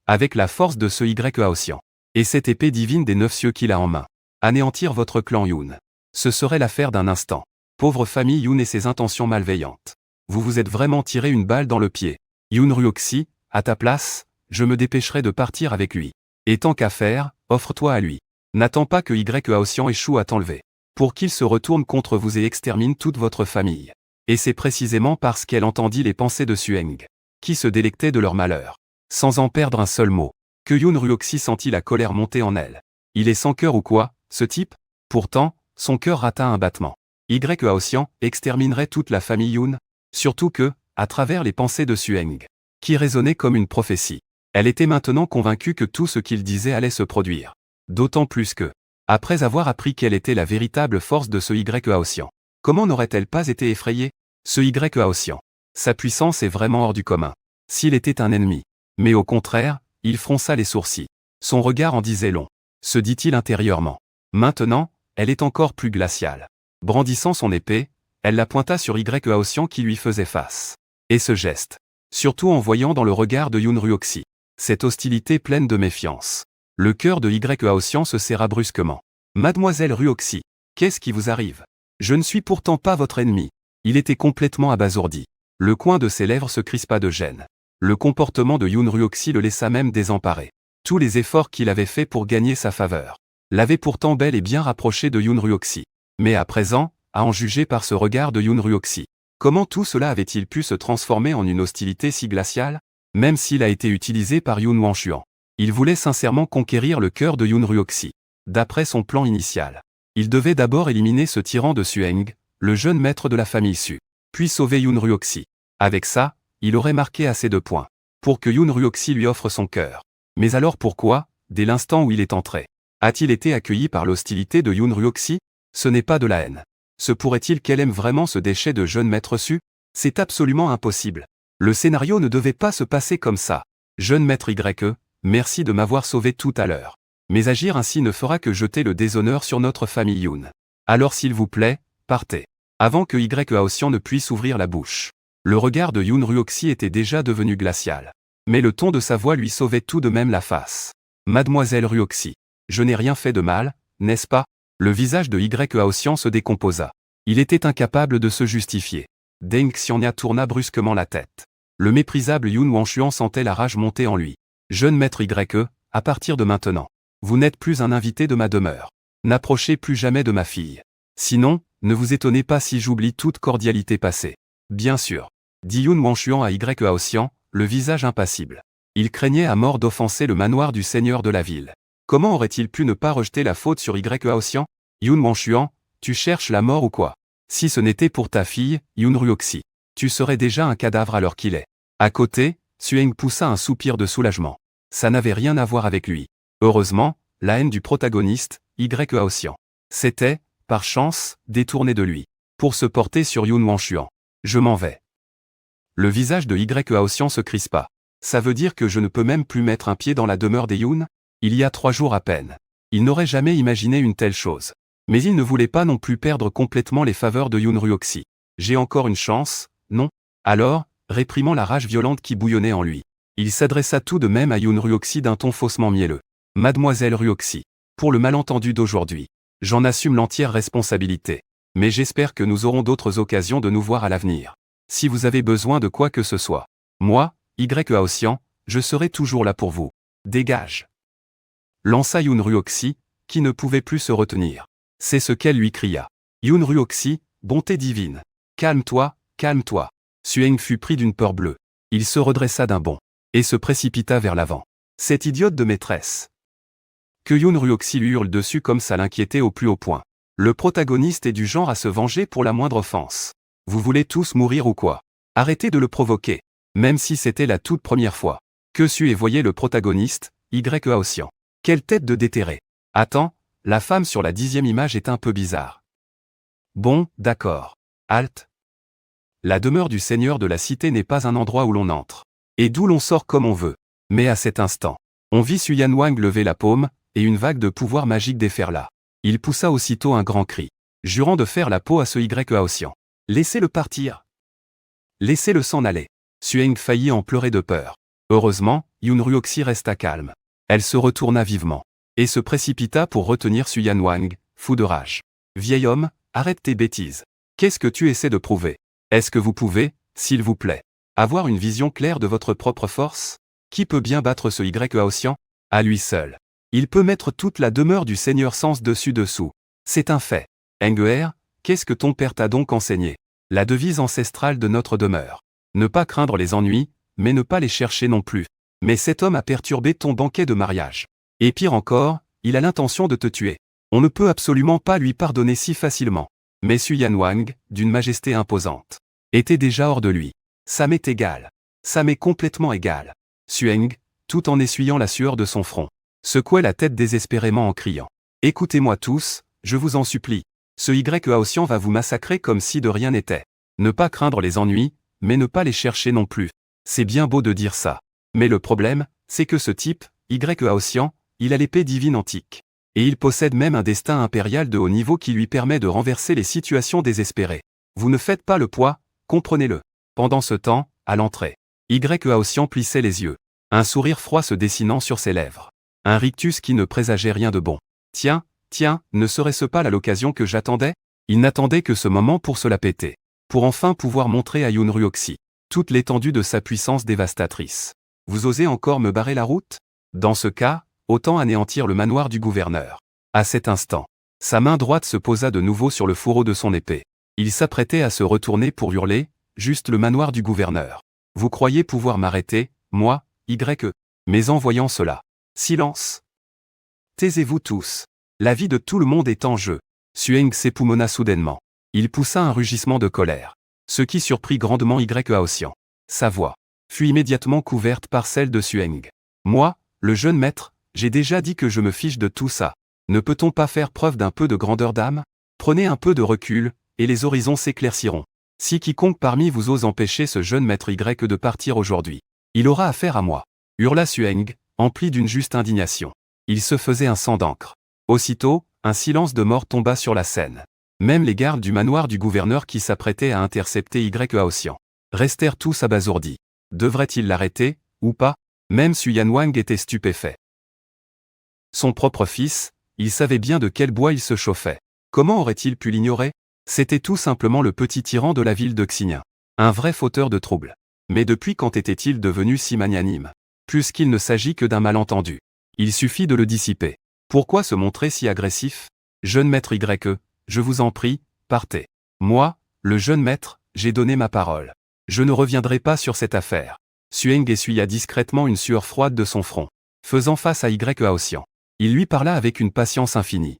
Avec la force de ce Y Aosian. Et cette épée divine des 9 cieux qu'il a en main. Anéantir votre clan Yoon. Ce serait l'affaire d'un instant. Pauvre famille Yoon et ses intentions malveillantes. Vous vous êtes vraiment tiré une balle dans le pied. Yoon Ryu-ok, à ta place, je me dépêcherai de partir avec lui. Et tant qu'à faire, offre-toi à lui. N'attends pas que Y Aosian échoue à t'enlever. Pour qu'il se retourne contre vous et extermine toute votre famille. Et c'est précisément parce qu'elle entendit les pensées de Sueng, qui se délectait de leur malheur, sans en perdre un seul mot, que Yoon Ryu-ok sentit la colère monter en elle. Il est sans cœur ou quoi, ce type? Pourtant, son cœur rata un battement. Y Aosian exterminerait toute la famille Yoon? Surtout que, à travers les pensées de Sueng, qui résonnaient comme une prophétie, elle était maintenant convaincue que tout ce qu'il disait allait se produire. D'autant plus que, après avoir appris quelle était la véritable force de ce Y Aosian, comment n'aurait-elle pas été effrayée? Ce Y Aosian. Sa puissance est vraiment hors du commun. S'il était un ennemi. Mais au contraire, il fronça les sourcils. Son regard en disait long. Se dit-il intérieurement. Maintenant, elle est encore plus glaciale. Brandissant son épée, elle la pointa sur Y Aosian qui lui faisait face. Et ce geste. Surtout en voyant dans le regard de Yoon Ryu-ok cette hostilité pleine de méfiance. Le cœur de Y Aosian se serra brusquement. Mademoiselle Ryu-ok, qu'est-ce qui vous arrive? Je ne suis pourtant pas votre ennemi. Il était complètement abasourdi. Le coin de ses lèvres se crispa de gêne. Le comportement de Yoon Ryu-ok le laissa même désemparé. Tous les efforts qu'il avait faits pour gagner sa faveur l'avaient pourtant bel et bien rapproché de Yoon Ryu-ok. Mais à présent, à en juger par ce regard de Yoon Ryu-ok, comment tout cela avait-il pu se transformer en une hostilité si glaciale? Même s'il a été utilisé par Yoon Won-chuan, il voulait sincèrement conquérir le cœur de Yoon Ryu-ok. D'après son plan initial, il devait d'abord éliminer ce tyran de Sueng, le jeune maître de la famille Su, puis sauver Yoon Ryu-ok. Avec ça, il aurait marqué assez de points pour que Yoon Ryu-ok lui offre son cœur. Mais alors pourquoi, dès l'instant où il est entré, a-t-il été accueilli par l'hostilité de Yoon Ryu-ok? Ce n'est pas de la haine. Se pourrait-il qu'elle aime vraiment ce déchet de jeune maître Su? C'est absolument impossible. Le scénario ne devait pas se passer comme ça. Jeune maître Y, merci de m'avoir sauvé tout à l'heure. Mais agir ainsi ne fera que jeter le déshonneur sur notre famille Yoon. Alors s'il vous plaît, partez. Avant que Y Aosian ne puisse ouvrir la bouche. Le regard de Yoon Ryu-ok était déjà devenu glacial. Mais le ton de sa voix lui sauvait tout de même la face. Mademoiselle Ryu-ok, je n'ai rien fait de mal, n'est-ce pas? Le visage de Y Aosian se décomposa. Il était incapable de se justifier. Deng Xianya tourna brusquement la tête. Le méprisable Yoon Won-chuan sentait la rage monter en lui. Jeune maître Y, à partir de maintenant, vous n'êtes plus un invité de ma demeure. N'approchez plus jamais de ma fille. Sinon, ne vous étonnez pas si j'oublie toute cordialité passée. Bien sûr. Dit Yoon Won-chuan à Y Aosian, le visage impassible. Il craignait à mort d'offenser le manoir du seigneur de la ville. Comment aurait-il pu ne pas rejeter la faute sur Y Aosian? Yoon Won-chuan, tu cherches la mort ou quoi? Si ce n'était pour ta fille, Yoon Ruoxi, tu serais déjà un cadavre à l'heure qu'il est. À côté, Sueng poussa un soupir de soulagement. Ça n'avait rien à voir avec lui. Heureusement, la haine du protagoniste, Y Haoxian, s'était, par chance, détournée de lui, pour se porter sur Yoon Wanshuan. Je m'en vais. Le visage de Y Haoxian se crispa. Ça veut dire que je ne peux même plus mettre un pied dans la demeure des Yoon? Il y a 3 jours à peine. Il n'aurait jamais imaginé une telle chose. Mais il ne voulait pas non plus perdre complètement les faveurs de Yoon Ruoxi. J'ai encore une chance, non? Alors, réprimant la rage violente qui bouillonnait en lui, il s'adressa tout de même à Yoon Ruoxi d'un ton faussement mielleux. Mademoiselle Ruoxi, pour le malentendu d'aujourd'hui, j'en assume l'entière responsabilité. Mais j'espère que nous aurons d'autres occasions de nous voir à l'avenir. Si vous avez besoin de quoi que ce soit, moi, Y Haoxian, je serai toujours là pour vous. Dégage. Lança Yoon Ruoxi, qui ne pouvait plus se retenir. C'est ce qu'elle lui cria. Yoon Ruoxi, bonté divine. Calme-toi, calme-toi. Sueng fut pris d'une peur bleue. Il se redressa d'un bond, et se précipita vers l'avant. Cette idiote de maîtresse. Que Yoon Ruoxi lui hurle dessus comme ça l'inquiétait au plus haut point. Le protagoniste est du genre à se venger pour la moindre offense. Vous voulez tous mourir ou quoi? Arrêtez de le provoquer. Même si c'était la toute première fois que Sue et voyait le protagoniste, Y Haoxian. Quelle tête de déterré. Attends, la femme sur la 10e image est un peu bizarre. Bon, d'accord. Halte. La demeure du seigneur de la cité n'est pas un endroit où l'on entre. Et d'où l'on sort comme on veut. Mais à cet instant, on vit Su Yanwang lever la paume, et une vague de pouvoir magique déferla. Il poussa aussitôt un grand cri, jurant de faire la peau à ce Y Haoxian. Laissez-le partir. Laissez-le s'en aller. Sueng faillit en pleurer de peur. Heureusement, Yoon Ruoxi resta calme. Elle se retourna vivement, et se précipita pour retenir Su Yanwang, fou de rage. Vieil homme, arrête tes bêtises. Qu'est-ce que tu essaies de prouver? Est-ce que vous pouvez, s'il vous plaît, avoir une vision claire de votre propre force? Qui peut bien battre ce Y Haoxian? À lui seul. Il peut mettre toute la demeure du seigneur sens dessus-dessous. C'est un fait. Enguer, qu'est-ce que ton père t'a donc enseigné? La devise ancestrale de notre demeure. Ne pas craindre les ennuis, mais ne pas les chercher non plus. Mais cet homme a perturbé ton banquet de mariage. Et pire encore, il a l'intention de te tuer. On ne peut absolument pas lui pardonner si facilement. Mais Su Yanwang, d'une majesté imposante, était déjà hors de lui. Ça m'est égal. Ça m'est complètement égal. Sueng, tout en essuyant la sueur de son front, secouait la tête désespérément en criant. Écoutez-moi tous, je vous en supplie. Ce Y Haoxian va vous massacrer comme si de rien n'était. Ne pas craindre les ennuis, mais ne pas les chercher non plus. C'est bien beau de dire ça. Mais le problème, c'est que ce type, Y Haoxian, il a l'épée divine antique. Et il possède même un destin impérial de haut niveau qui lui permet de renverser les situations désespérées. Vous ne faites pas le poids, comprenez-le. Pendant ce temps, à l'entrée, Y Haoxian plissait les yeux. Un sourire froid se dessinant sur ses lèvres. Un rictus qui ne présageait rien de bon. Tiens, ne serait-ce pas là l'occasion que j'attendais? Il n'attendait que ce moment pour se la péter. Pour enfin pouvoir montrer à Yoon Ruoxi toute l'étendue de sa puissance dévastatrice. Vous osez encore me barrer la route? Dans ce cas, autant anéantir le manoir du gouverneur. À cet instant, sa main droite se posa de nouveau sur le fourreau de son épée. Il s'apprêtait à se retourner pour hurler, juste le manoir du gouverneur. Vous croyez pouvoir m'arrêter, moi, Y? Mais en voyant cela, silence. Taisez-vous tous. La vie de tout le monde est en jeu. Sueng s'époumonna soudainement. Il poussa un rugissement de colère, ce qui surprit grandement Y Haoxian. Sa voix fut immédiatement couverte par celle de Sueng. Moi, le jeune maître, j'ai déjà dit que je me fiche de tout ça. Ne peut-on pas faire preuve d'un peu de grandeur d'âme? Prenez un peu de recul, et les horizons s'éclairciront. Si quiconque parmi vous ose empêcher ce jeune maître Y de partir aujourd'hui, il aura affaire à moi. Hurla Sueng, empli d'une juste indignation. Il se faisait un sang d'encre. Aussitôt, un silence de mort tomba sur la scène. Même les gardes du manoir du gouverneur qui s'apprêtaient à intercepter Y Haoxian restèrent tous abasourdis. Devrait-il l'arrêter, ou pas? Même Su Yanwang était stupéfait. Son propre fils, il savait bien de quel bois il se chauffait. Comment aurait-il pu l'ignorer? C'était tout simplement le petit tyran de la ville de Xingyan. Un vrai fauteur de troubles. Mais depuis quand était-il devenu si magnanime? Puisqu'il ne s'agit que d'un malentendu. Il suffit de le dissiper. Pourquoi se montrer si agressif? Jeune maître Y, je vous en prie, partez. Moi, le jeune maître, j'ai donné ma parole. Je ne reviendrai pas sur cette affaire. Sueng essuya discrètement une sueur froide de son front. Faisant face à Y Haoxian, il lui parla avec une patience infinie.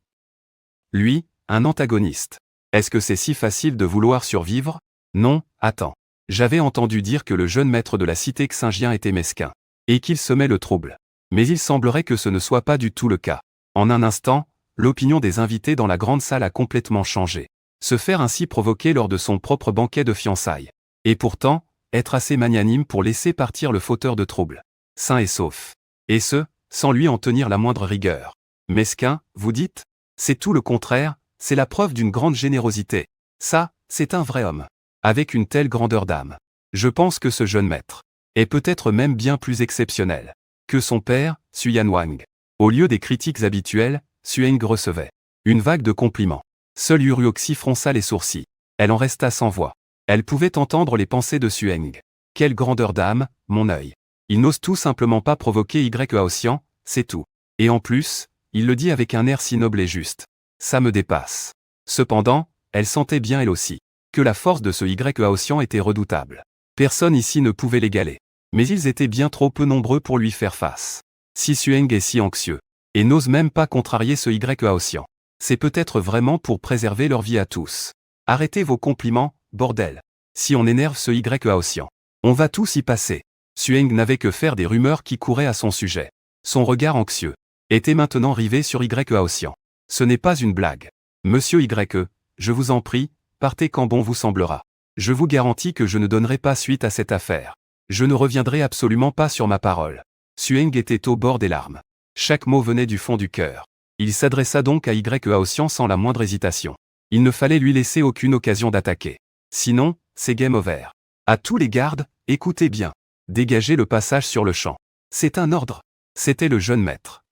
Lui, un antagoniste. Est-ce que c'est si facile de vouloir survivre? Non, attends. J'avais entendu dire que le jeune maître de la cité Xingien était mesquin, et qu'il semait le trouble. Mais il semblerait que ce ne soit pas du tout le cas. En un instant, l'opinion des invités dans la grande salle a complètement changé. Se faire ainsi provoquer lors de son propre banquet de fiançailles. Et pourtant, être assez magnanime pour laisser partir le fauteur de trouble. Sain et sauf. Et ce, sans lui en tenir la moindre rigueur. Mesquin, vous dites? C'est tout le contraire, c'est la preuve d'une grande générosité. Ça, c'est un vrai homme. Avec une telle grandeur d'âme. Je pense que ce jeune maître est peut-être même bien plus exceptionnel que son père, Suyan Wang. Au lieu des critiques habituelles, Sueng recevait une vague de compliments. Seule Yu Ruoxi fronça les sourcils. Elle en resta sans voix. Elle pouvait entendre les pensées de Sueng. Quelle grandeur d'âme, mon œil. Il n'ose tout simplement pas provoquer Y Haoxian, c'est tout. Et en plus, il le dit avec un air si noble et juste. Ça me dépasse. Cependant, elle sentait bien elle aussi que la force de ce Y Haoxian était redoutable. Personne ici ne pouvait l'égaler. Mais ils étaient bien trop peu nombreux pour lui faire face. Si Sueng est si anxieux, et n'ose même pas contrarier ce Y Haoxian, c'est peut-être vraiment pour préserver leur vie à tous. Arrêtez vos compliments, bordel. Si on énerve ce Y Haoxian, on va tous y passer. Sueng n'avait que faire des rumeurs qui couraient à son sujet. Son regard anxieux était maintenant rivé sur Y Haoxian. Ce n'est pas une blague. Monsieur Y, je vous en prie, partez quand bon vous semblera. Je vous garantis que je ne donnerai pas suite à cette affaire. Je ne reviendrai absolument pas sur ma parole. Sueng était au bord des larmes. Chaque mot venait du fond du cœur. Il s'adressa donc à Y Haoxian sans la moindre hésitation. Il ne fallait lui laisser aucune occasion d'attaquer. Sinon, c'est game over. À tous les gardes, écoutez bien. Dégagez le passage sur le champ. C'est un ordre. C'était le jeune maître.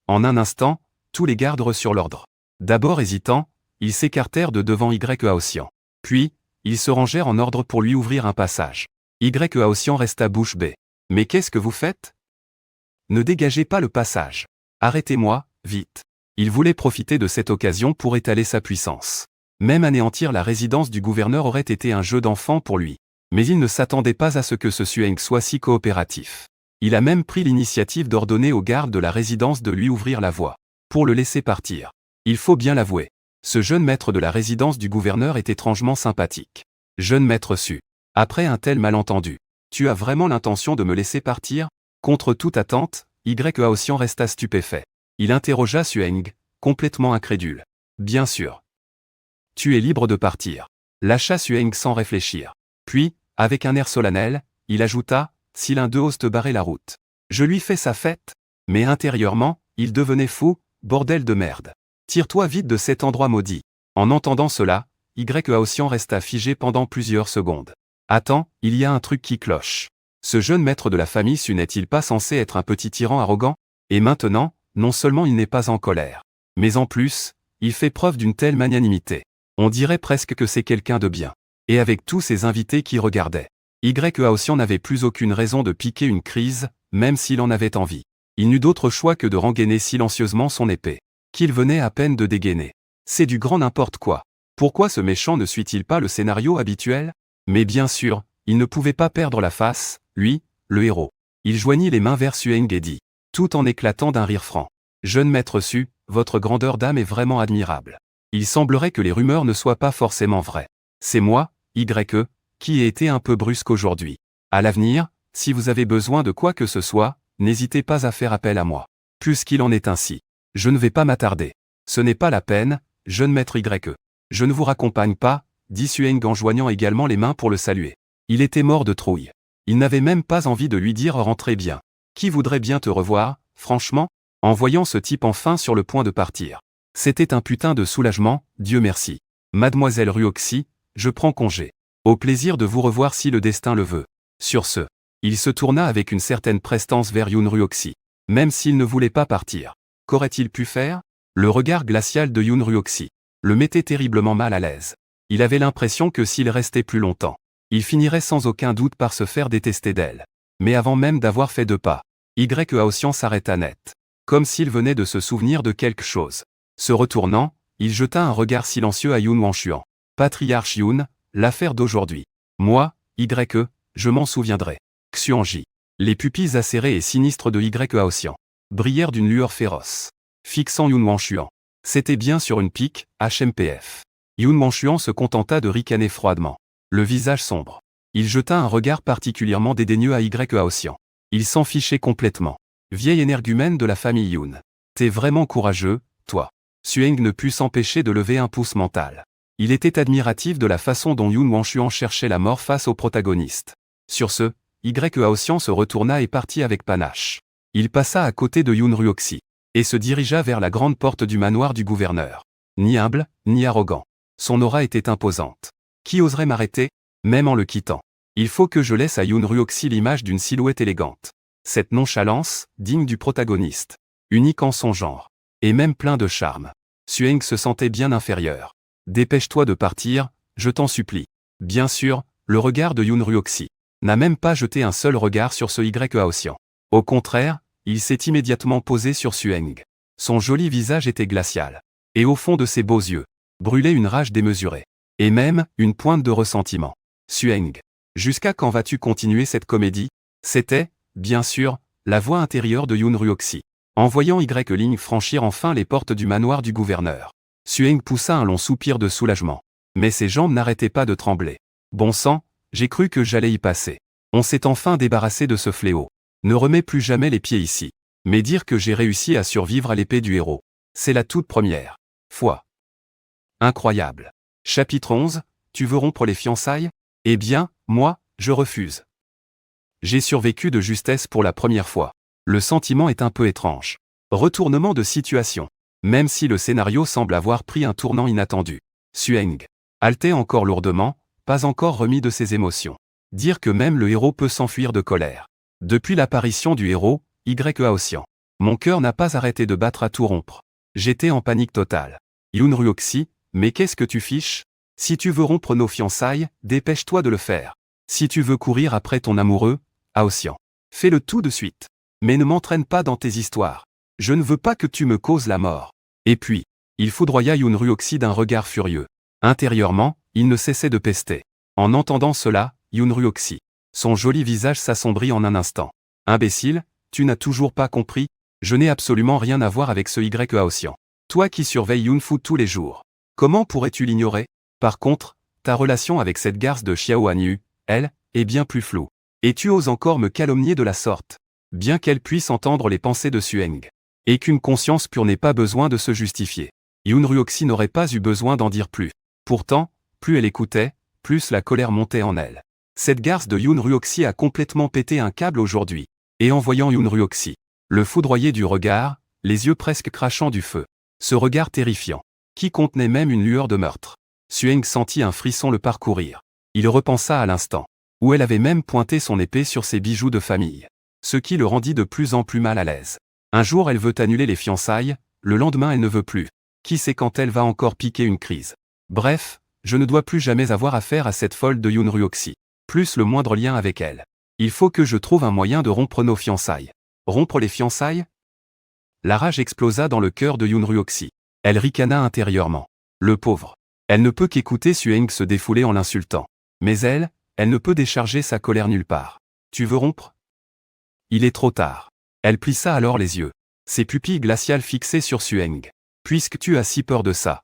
En un instant, tous les gardes reçurent l'ordre. D'abord hésitant, ils s'écartèrent de devant Y Haoxian. Puis, ils se rangèrent en ordre pour lui ouvrir un passage. Y Haoxian resta bouche bée. Mais qu'est-ce que vous faites? Ne dégagez pas le passage. Arrêtez-moi, vite. Il voulait profiter de cette occasion pour étaler sa puissance. Même anéantir la résidence du gouverneur aurait été un jeu d'enfant pour lui. Mais il ne s'attendait pas à ce que ce Sueng soit si coopératif. Il a même pris l'initiative d'ordonner aux gardes de la résidence de lui ouvrir la voie, pour le laisser partir. Il faut bien l'avouer. Ce jeune maître de la résidence du gouverneur est étrangement sympathique. Jeune maître Su. Après un tel malentendu, tu as vraiment l'intention de me laisser partir? Contre toute attente, Y Haoxian resta stupéfait. Il interrogea Sueng, complètement incrédule. Bien sûr. Tu es libre de partir. Lâcha Sueng sans réfléchir. Puis, avec un air solennel, il ajouta, si l'un d'eux ose te barrer la route. Je lui fais sa fête. Mais intérieurement, il devenait fou, bordel de merde. Tire-toi vite de cet endroit maudit. En entendant cela, Y Haoxian resta figé pendant plusieurs secondes. Attends, il y a un truc qui cloche. Ce jeune maître de la famille Su n'est-il pas censé être un petit tyran arrogant? Et maintenant, non seulement il n'est pas en colère, mais en plus, il fait preuve d'une telle magnanimité. On dirait presque que c'est quelqu'un de bien. Et avec tous ces invités qui regardaient, Y Haoxian n'avait plus aucune raison de piquer une crise, même s'il en avait envie. Il n'eut d'autre choix que de rengainer silencieusement son épée, qu'il venait à peine de dégainer. C'est du grand n'importe quoi. Pourquoi ce méchant ne suit-il pas le scénario habituel? Mais bien sûr, il ne pouvait pas perdre la face, lui, le héros. Il joignit les mains vers Sueng et dit, tout en éclatant d'un rire franc. Jeune maître Su, votre grandeur d'âme est vraiment admirable. Il semblerait que les rumeurs ne soient pas forcément vraies. C'est moi, Y, qui ai été un peu brusque aujourd'hui. À l'avenir, si vous avez besoin de quoi que ce soit, n'hésitez pas à faire appel à moi. Puisqu'il en est ainsi, je ne vais pas m'attarder. Ce n'est pas la peine, jeune maître Y. Je ne vous raccompagne pas, dit Sueng en joignant également les mains pour le saluer. Il était mort de trouille. Il n'avait même pas envie de lui dire rentrez bien. Qui voudrait bien te revoir, franchement? En voyant ce type enfin sur le point de partir. C'était un putain de soulagement, Dieu merci. Mademoiselle Ruoxi, je prends congé. Au plaisir de vous revoir si le destin le veut. Sur ce, il se tourna avec une certaine prestance vers Yun Ruoxi. Même s'il ne voulait pas partir. Qu'aurait-il pu faire? Le regard glacial de Yun Ruoxi le mettait terriblement mal à l'aise. Il avait l'impression que s'il restait plus longtemps, il finirait sans aucun doute par se faire détester d'elle. Mais avant même d'avoir fait 2 pas, Y Haoxian s'arrêta net. Comme s'il venait de se souvenir de quelque chose. Se retournant, il jeta un regard silencieux à Yun Wanshuan. Patriarche Yun, l'affaire d'aujourd'hui. Moi, Y, je m'en souviendrai. Xuanji. Les pupilles acérées et sinistres de Y Haoxian brillèrent d'une lueur féroce. Fixant Yun Wanshuan. C'était bien sur une pique, HMPF. Yun Wanshuan se contenta de ricaner froidement. Le visage sombre. Il jeta un regard particulièrement dédaigneux à Haoxian. Il s'en fichait complètement. Vieil énergumène de la famille Yun. T'es vraiment courageux, toi. Sueng ne put s'empêcher de lever un pouce mental. Il était admiratif de la façon dont Yun Wanshuan cherchait la mort face au protagoniste. Sur ce, Haoxian se retourna et partit avec panache. Il passa à côté de Yun Ruoxi et se dirigea vers la grande porte du manoir du gouverneur. Ni humble, ni arrogant. Son aura était imposante. Qui oserait m'arrêter, même en le quittant? Il faut que je laisse à Yun Ruoxi l'image d'une silhouette élégante. Cette nonchalance, digne du protagoniste. Unique en son genre. Et même plein de charme. Sueng se sentait bien inférieur. Dépêche-toi de partir, je t'en supplie. Bien sûr, le regard de Yun Ruoxi n'a même pas jeté un seul regard sur ce Haoxian. Au contraire, il s'est immédiatement posé sur Sueng. Son joli visage était glacial. Et au fond de ses beaux yeux, brûlait une rage démesurée. Et même, une pointe de ressentiment. Sueng. Jusqu'à quand vas-tu continuer cette comédie? C'était, bien sûr, la voix intérieure de Yun Ruoxi. En voyant Ling franchir enfin les portes du manoir du gouverneur, Sueng poussa un long soupir de soulagement. Mais ses jambes n'arrêtaient pas de trembler. Bon sang, j'ai cru que j'allais y passer. On s'est enfin débarrassé de ce fléau. Ne remets plus jamais les pieds ici. Mais dire que j'ai réussi à survivre à l'épée du héros, c'est la toute première fois. Incroyable. Chapitre 11, tu veux rompre les fiançailles? Eh bien, moi, je refuse. J'ai survécu de justesse pour la première fois. Le sentiment est un peu étrange. Retournement de situation. Même si le scénario semble avoir pris un tournant inattendu. Sueng haletait encore lourdement, pas encore remis de ses émotions. Dire que même le héros peut s'enfuir de colère. Depuis l'apparition du héros, Haoxian, mon cœur n'a pas arrêté de battre à tout rompre. J'étais en panique totale. Yun Ruoxi, mais qu'est-ce que tu fiches? Si tu veux rompre nos fiançailles, dépêche-toi de le faire. Si tu veux courir après ton amoureux, Haoxian, fais-le tout de suite. Mais ne m'entraîne pas dans tes histoires. Je ne veux pas que tu me causes la mort. Et puis, il foudroya Yun Ruoxi d'un regard furieux. Intérieurement, il ne cessait de pester. En entendant cela, Yun Ruoxi, son joli visage s'assombrit en un instant. Imbécile, tu n'as toujours pas compris? Je n'ai absolument rien à voir avec ce Haoxian. Toi qui surveilles Yunfu tous les jours. Comment pourrais-tu l'ignorer? Par contre, ta relation avec cette garce de Xiao Hanyu, elle, est bien plus floue. Et tu oses encore me calomnier de la sorte. Bien qu'elle puisse entendre les pensées de Sueng. Et qu'une conscience pure n'ait pas besoin de se justifier. Yun Ruoxi n'aurait pas eu besoin d'en dire plus. Pourtant, plus elle écoutait, plus la colère montait en elle. Cette garce de Yun Ruoxi a complètement pété un câble aujourd'hui. Et en voyant Yun Ruoxi, le foudroyer du regard, les yeux presque crachant du feu. Ce regard terrifiant, qui contenait même une lueur de meurtre. Sueng sentit un frisson le parcourir. Il repensa à l'instant où elle avait même pointé son épée sur ses bijoux de famille. Ce qui le rendit de plus en plus mal à l'aise. Un jour elle veut annuler les fiançailles, le lendemain elle ne veut plus. Qui sait quand elle va encore piquer une crise. Bref, je ne dois plus jamais avoir affaire à cette folle de Yun Ruoxi. Plus le moindre lien avec elle. Il faut que je trouve un moyen de rompre nos fiançailles. Rompre les fiançailles? La rage explosa dans le cœur de Yun Ruoxi. Elle ricana intérieurement. Le pauvre. Elle ne peut qu'écouter Sueng se défouler en l'insultant. Mais elle ne peut décharger sa colère nulle part. Tu veux rompre? Il est trop tard. Elle plissa alors les yeux. Ses pupilles glaciales fixées sur Sueng. Puisque tu as si peur de ça.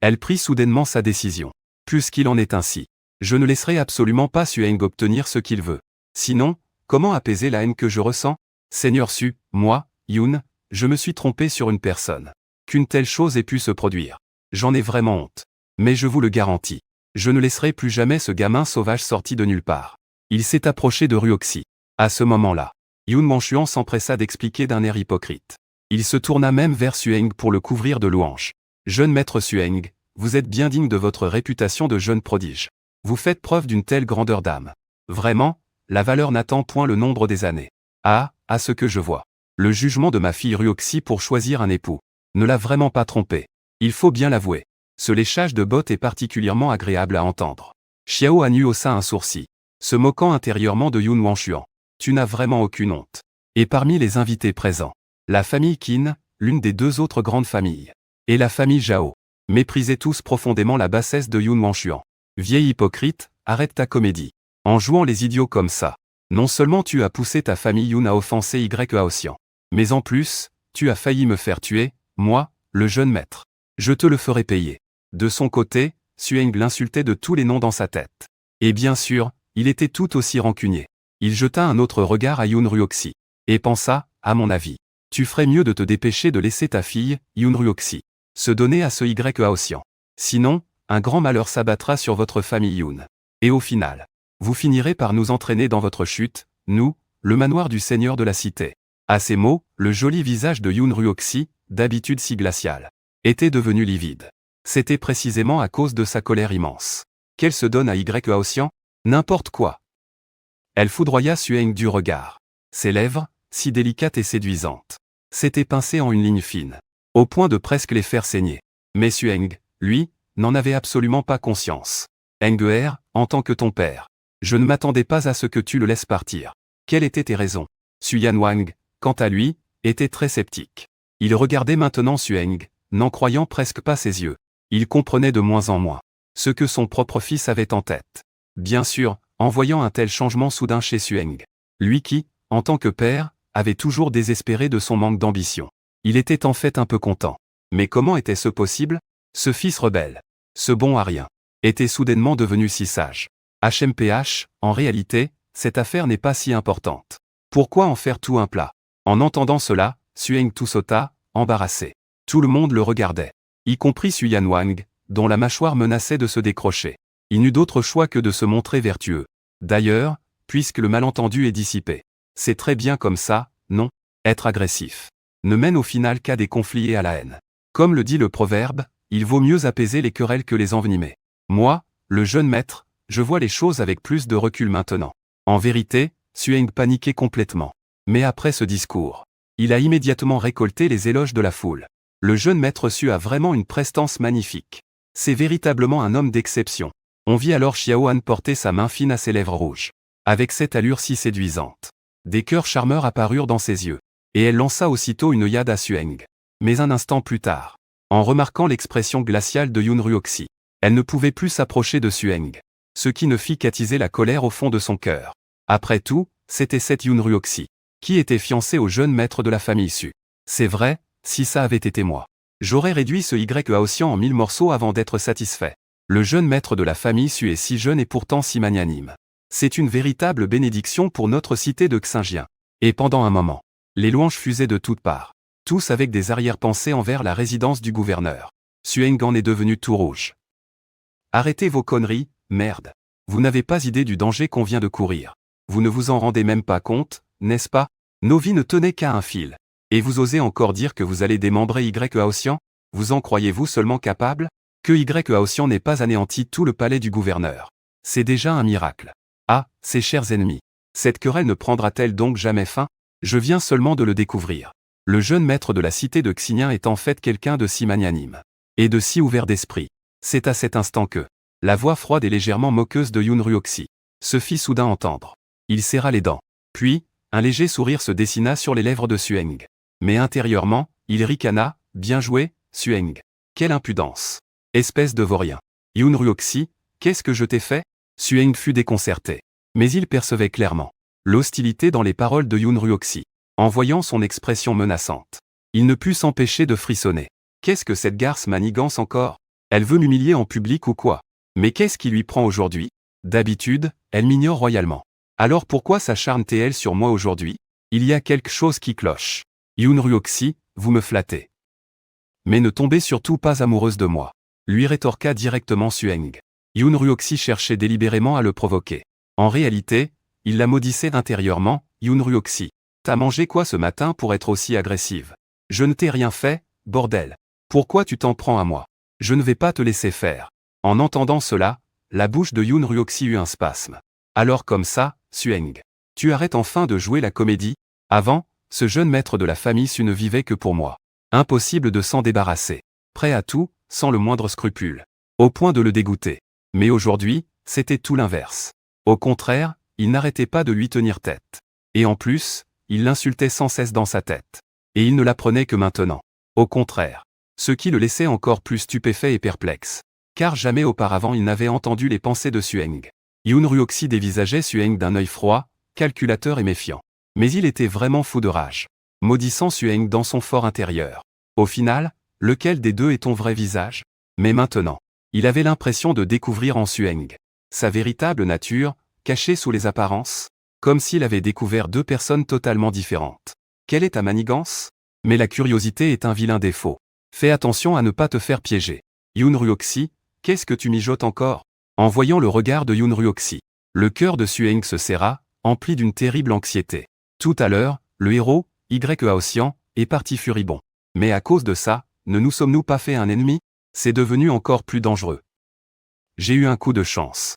Elle prit soudainement sa décision. Puisqu'il en est ainsi. Je ne laisserai absolument pas Sueng obtenir ce qu'il veut. Sinon, comment apaiser la haine que je ressens? Seigneur Su, moi, Yun, je me suis trompé sur une personne. Qu'une telle chose ait pu se produire. J'en ai vraiment honte. Mais je vous le garantis. Je ne laisserai plus jamais ce gamin sauvage sorti de nulle part. Il s'est approché de Ruoxi. À ce moment-là, Yun Wanshuan s'empressa d'expliquer d'un air hypocrite. Il se tourna même vers Sueng pour le couvrir de louanges. Jeune maître Sueng, vous êtes bien digne de votre réputation de jeune prodige. Vous faites preuve d'une telle grandeur d'âme. Vraiment, la valeur n'attend point le nombre des années. Ah, à ce que je vois. Le jugement de ma fille Ruoxi pour choisir un époux ne l'a vraiment pas trompé. Il faut bien l'avouer. Ce léchage de bottes est particulièrement agréable à entendre. Xiao Hanyu haussa un sourcil, se moquant intérieurement de Yun Wanshuan. Tu n'as vraiment aucune honte. Et parmi les invités présents, la famille Qin, l'une des deux autres grandes familles, et la famille Zhao, méprisaient tous profondément la bassesse de Yun Wanshuan. Vieil hypocrite, arrête ta comédie. En jouant les idiots comme ça, non seulement tu as poussé ta famille Yun à offenser Haoxian, mais en plus, tu as failli me faire tuer, moi, le jeune maître. Je te le ferai payer. De son côté, Sueng l'insultait de tous les noms dans sa tête. Et bien sûr, il était tout aussi rancunier. Il jeta un autre regard à Yoon Ryoxi. Et pensa, à mon avis, tu ferais mieux de te dépêcher de laisser ta fille, Yoon Ryoxi, se donner à ce Y Haotian. Sinon, un grand malheur s'abattra sur votre famille Yoon. Et au final, vous finirez par nous entraîner dans votre chute, nous, le manoir du seigneur de la cité. À ces mots, le joli visage de Yoon Ryoxi, d'habitude si glacial, était devenu livide. C'était précisément à cause de sa colère immense. Qu'elle se donne à Y Haotian? N'importe quoi. Elle foudroya Sueng du regard. Ses lèvres, si délicates et séduisantes, s'étaient pincées en une ligne fine, au point de presque les faire saigner. Mais Sueng, lui, n'en avait absolument pas conscience. Eng'er, en tant que ton père, je ne m'attendais pas à ce que tu le laisses partir. Quelles étaient tes raisons? Suyan Wang, quant à lui, était très sceptique. Il regardait maintenant Sueng, n'en croyant presque pas ses yeux. Il comprenait de moins en moins ce que son propre fils avait en tête. Bien sûr, en voyant un tel changement soudain chez Sueng. Lui qui, en tant que père, avait toujours désespéré de son manque d'ambition. Il était en fait un peu content. Mais comment était-ce possible? Ce fils rebelle, ce bon à rien, était soudainement devenu si sage. HMPH, en réalité, cette affaire n'est pas si importante. Pourquoi en faire tout un plat? En entendant cela, Sueng tout sauta, embarrassé. Tout le monde le regardait, y compris Suyan Wang, dont la mâchoire menaçait de se décrocher. Il n'eut d'autre choix que de se montrer vertueux. D'ailleurs, puisque le malentendu est dissipé. C'est très bien comme ça, non? Être agressif ne mène au final qu'à des conflits et à la haine. Comme le dit le proverbe, il vaut mieux apaiser les querelles que les envenimer. Moi, le jeune maître, je vois les choses avec plus de recul maintenant. En vérité, Sueng paniquait complètement. Mais après ce discours, il a immédiatement récolté les éloges de la foule. Le jeune maître Su a vraiment une prestance magnifique. C'est véritablement un homme d'exception. On vit alors Xiaohan porter sa main fine à ses lèvres rouges. Avec cette allure si séduisante. Des cœurs charmeurs apparurent dans ses yeux. Et elle lança aussitôt une œillade à Sueng. Mais un instant plus tard, en remarquant l'expression glaciale de Yoon Ryoxi, elle ne pouvait plus s'approcher de Sueng. Ce qui ne fit qu'attiser la colère au fond de son cœur. Après tout, c'était cette Yoon Ryoxi, qui était fiancée au jeune maître de la famille Su. C'est vrai, si ça avait été moi, j'aurais réduit ce Y Haotian en 1000 morceaux avant d'être satisfait. Le jeune maître de la famille Su est si jeune et pourtant si magnanime. C'est une véritable bénédiction pour notre cité de Xinjiang. Et pendant un moment, les louanges fusaient de toutes parts. Tous avec des arrière-pensées envers la résidence du gouverneur. Sueng en est devenu tout rouge. Arrêtez vos conneries, merde. Vous n'avez pas idée du danger qu'on vient de courir. Vous ne vous en rendez même pas compte, n'est-ce pas? Nos vies ne tenaient qu'à un fil. Et vous osez encore dire que vous allez démembrer Y Haotian? Vous en croyez-vous seulement capable? Que Y Haotian n'ait pas anéanti tout le palais du gouverneur. C'est déjà un miracle. Ah, ses chers ennemis. Cette querelle ne prendra-t-elle donc jamais fin? Je viens seulement de le découvrir. Le jeune maître de la cité de Xinjiang est en fait quelqu'un de si magnanime. Et de si ouvert d'esprit. C'est à cet instant que la voix froide et légèrement moqueuse de Yoon Ryoxi se fit soudain entendre. Il serra les dents. Puis, un léger sourire se dessina sur les lèvres de Sueng. Mais intérieurement, il ricana, bien joué, Sueng. Quelle impudence. Espèce de vaurien. Yoon Ryoxi, qu'est-ce que je t'ai fait? Sueng fut déconcerté. Mais il percevait clairement l'hostilité dans les paroles de Yoon Ryoxi. En voyant son expression menaçante, il ne put s'empêcher de frissonner. Qu'est-ce que cette garce manigance encore? Elle veut m'humilier en public ou quoi? Mais qu'est-ce qui lui prend aujourd'hui? D'habitude, elle m'ignore royalement. Alors pourquoi s'acharne-t-elle sur moi aujourd'hui? Il y a quelque chose qui cloche. Yoon Ryoxi, vous me flattez. Mais ne tombez surtout pas amoureuse de moi. Lui rétorqua directement Sueng. Yoon Ryoxi cherchait délibérément à le provoquer. En réalité, il la maudissait intérieurement. Yoon Ryoxi, t'as mangé quoi ce matin pour être aussi agressive? Je ne t'ai rien fait, bordel. Pourquoi tu t'en prends à moi? Je ne vais pas te laisser faire. En entendant cela, la bouche de Yoon Ryoxi eut un spasme. Alors comme ça, Sueng, tu arrêtes enfin de jouer la comédie? Avant, ce jeune maître de la famille Su ne vivait que pour moi. Impossible de s'en débarrasser. Prêt à tout, sans le moindre scrupule. Au point de le dégoûter. Mais aujourd'hui, c'était tout l'inverse. Au contraire, il n'arrêtait pas de lui tenir tête. Et en plus, il l'insultait sans cesse dans sa tête. Et il ne l'apprenait que maintenant. Au contraire. Ce qui le laissait encore plus stupéfait et perplexe. Car jamais auparavant il n'avait entendu les pensées de Sueng. Yoon Ryoxi dévisageait Sueng d'un œil froid, calculateur et méfiant. Mais il était vraiment fou de rage. Maudissant Sueng dans son fort intérieur. Au final, lequel des deux est ton vrai visage? Mais maintenant, il avait l'impression de découvrir en Xueng sa véritable nature, cachée sous les apparences, comme s'il avait découvert deux personnes totalement différentes. Quelle est ta manigance? Mais la curiosité est un vilain défaut. Fais attention à ne pas te faire piéger. Yoon Ruoxi, qu'est-ce que tu mijotes encore? En voyant le regard de Yoon Ruoxi, le cœur de Xueng se serra, empli d'une terrible anxiété. Tout à l'heure, le héros, Haoxian, est parti furibond. Mais à cause de ça, ne nous sommes-nous pas fait un ennemi? C'est devenu encore plus dangereux. J'ai eu un coup de chance.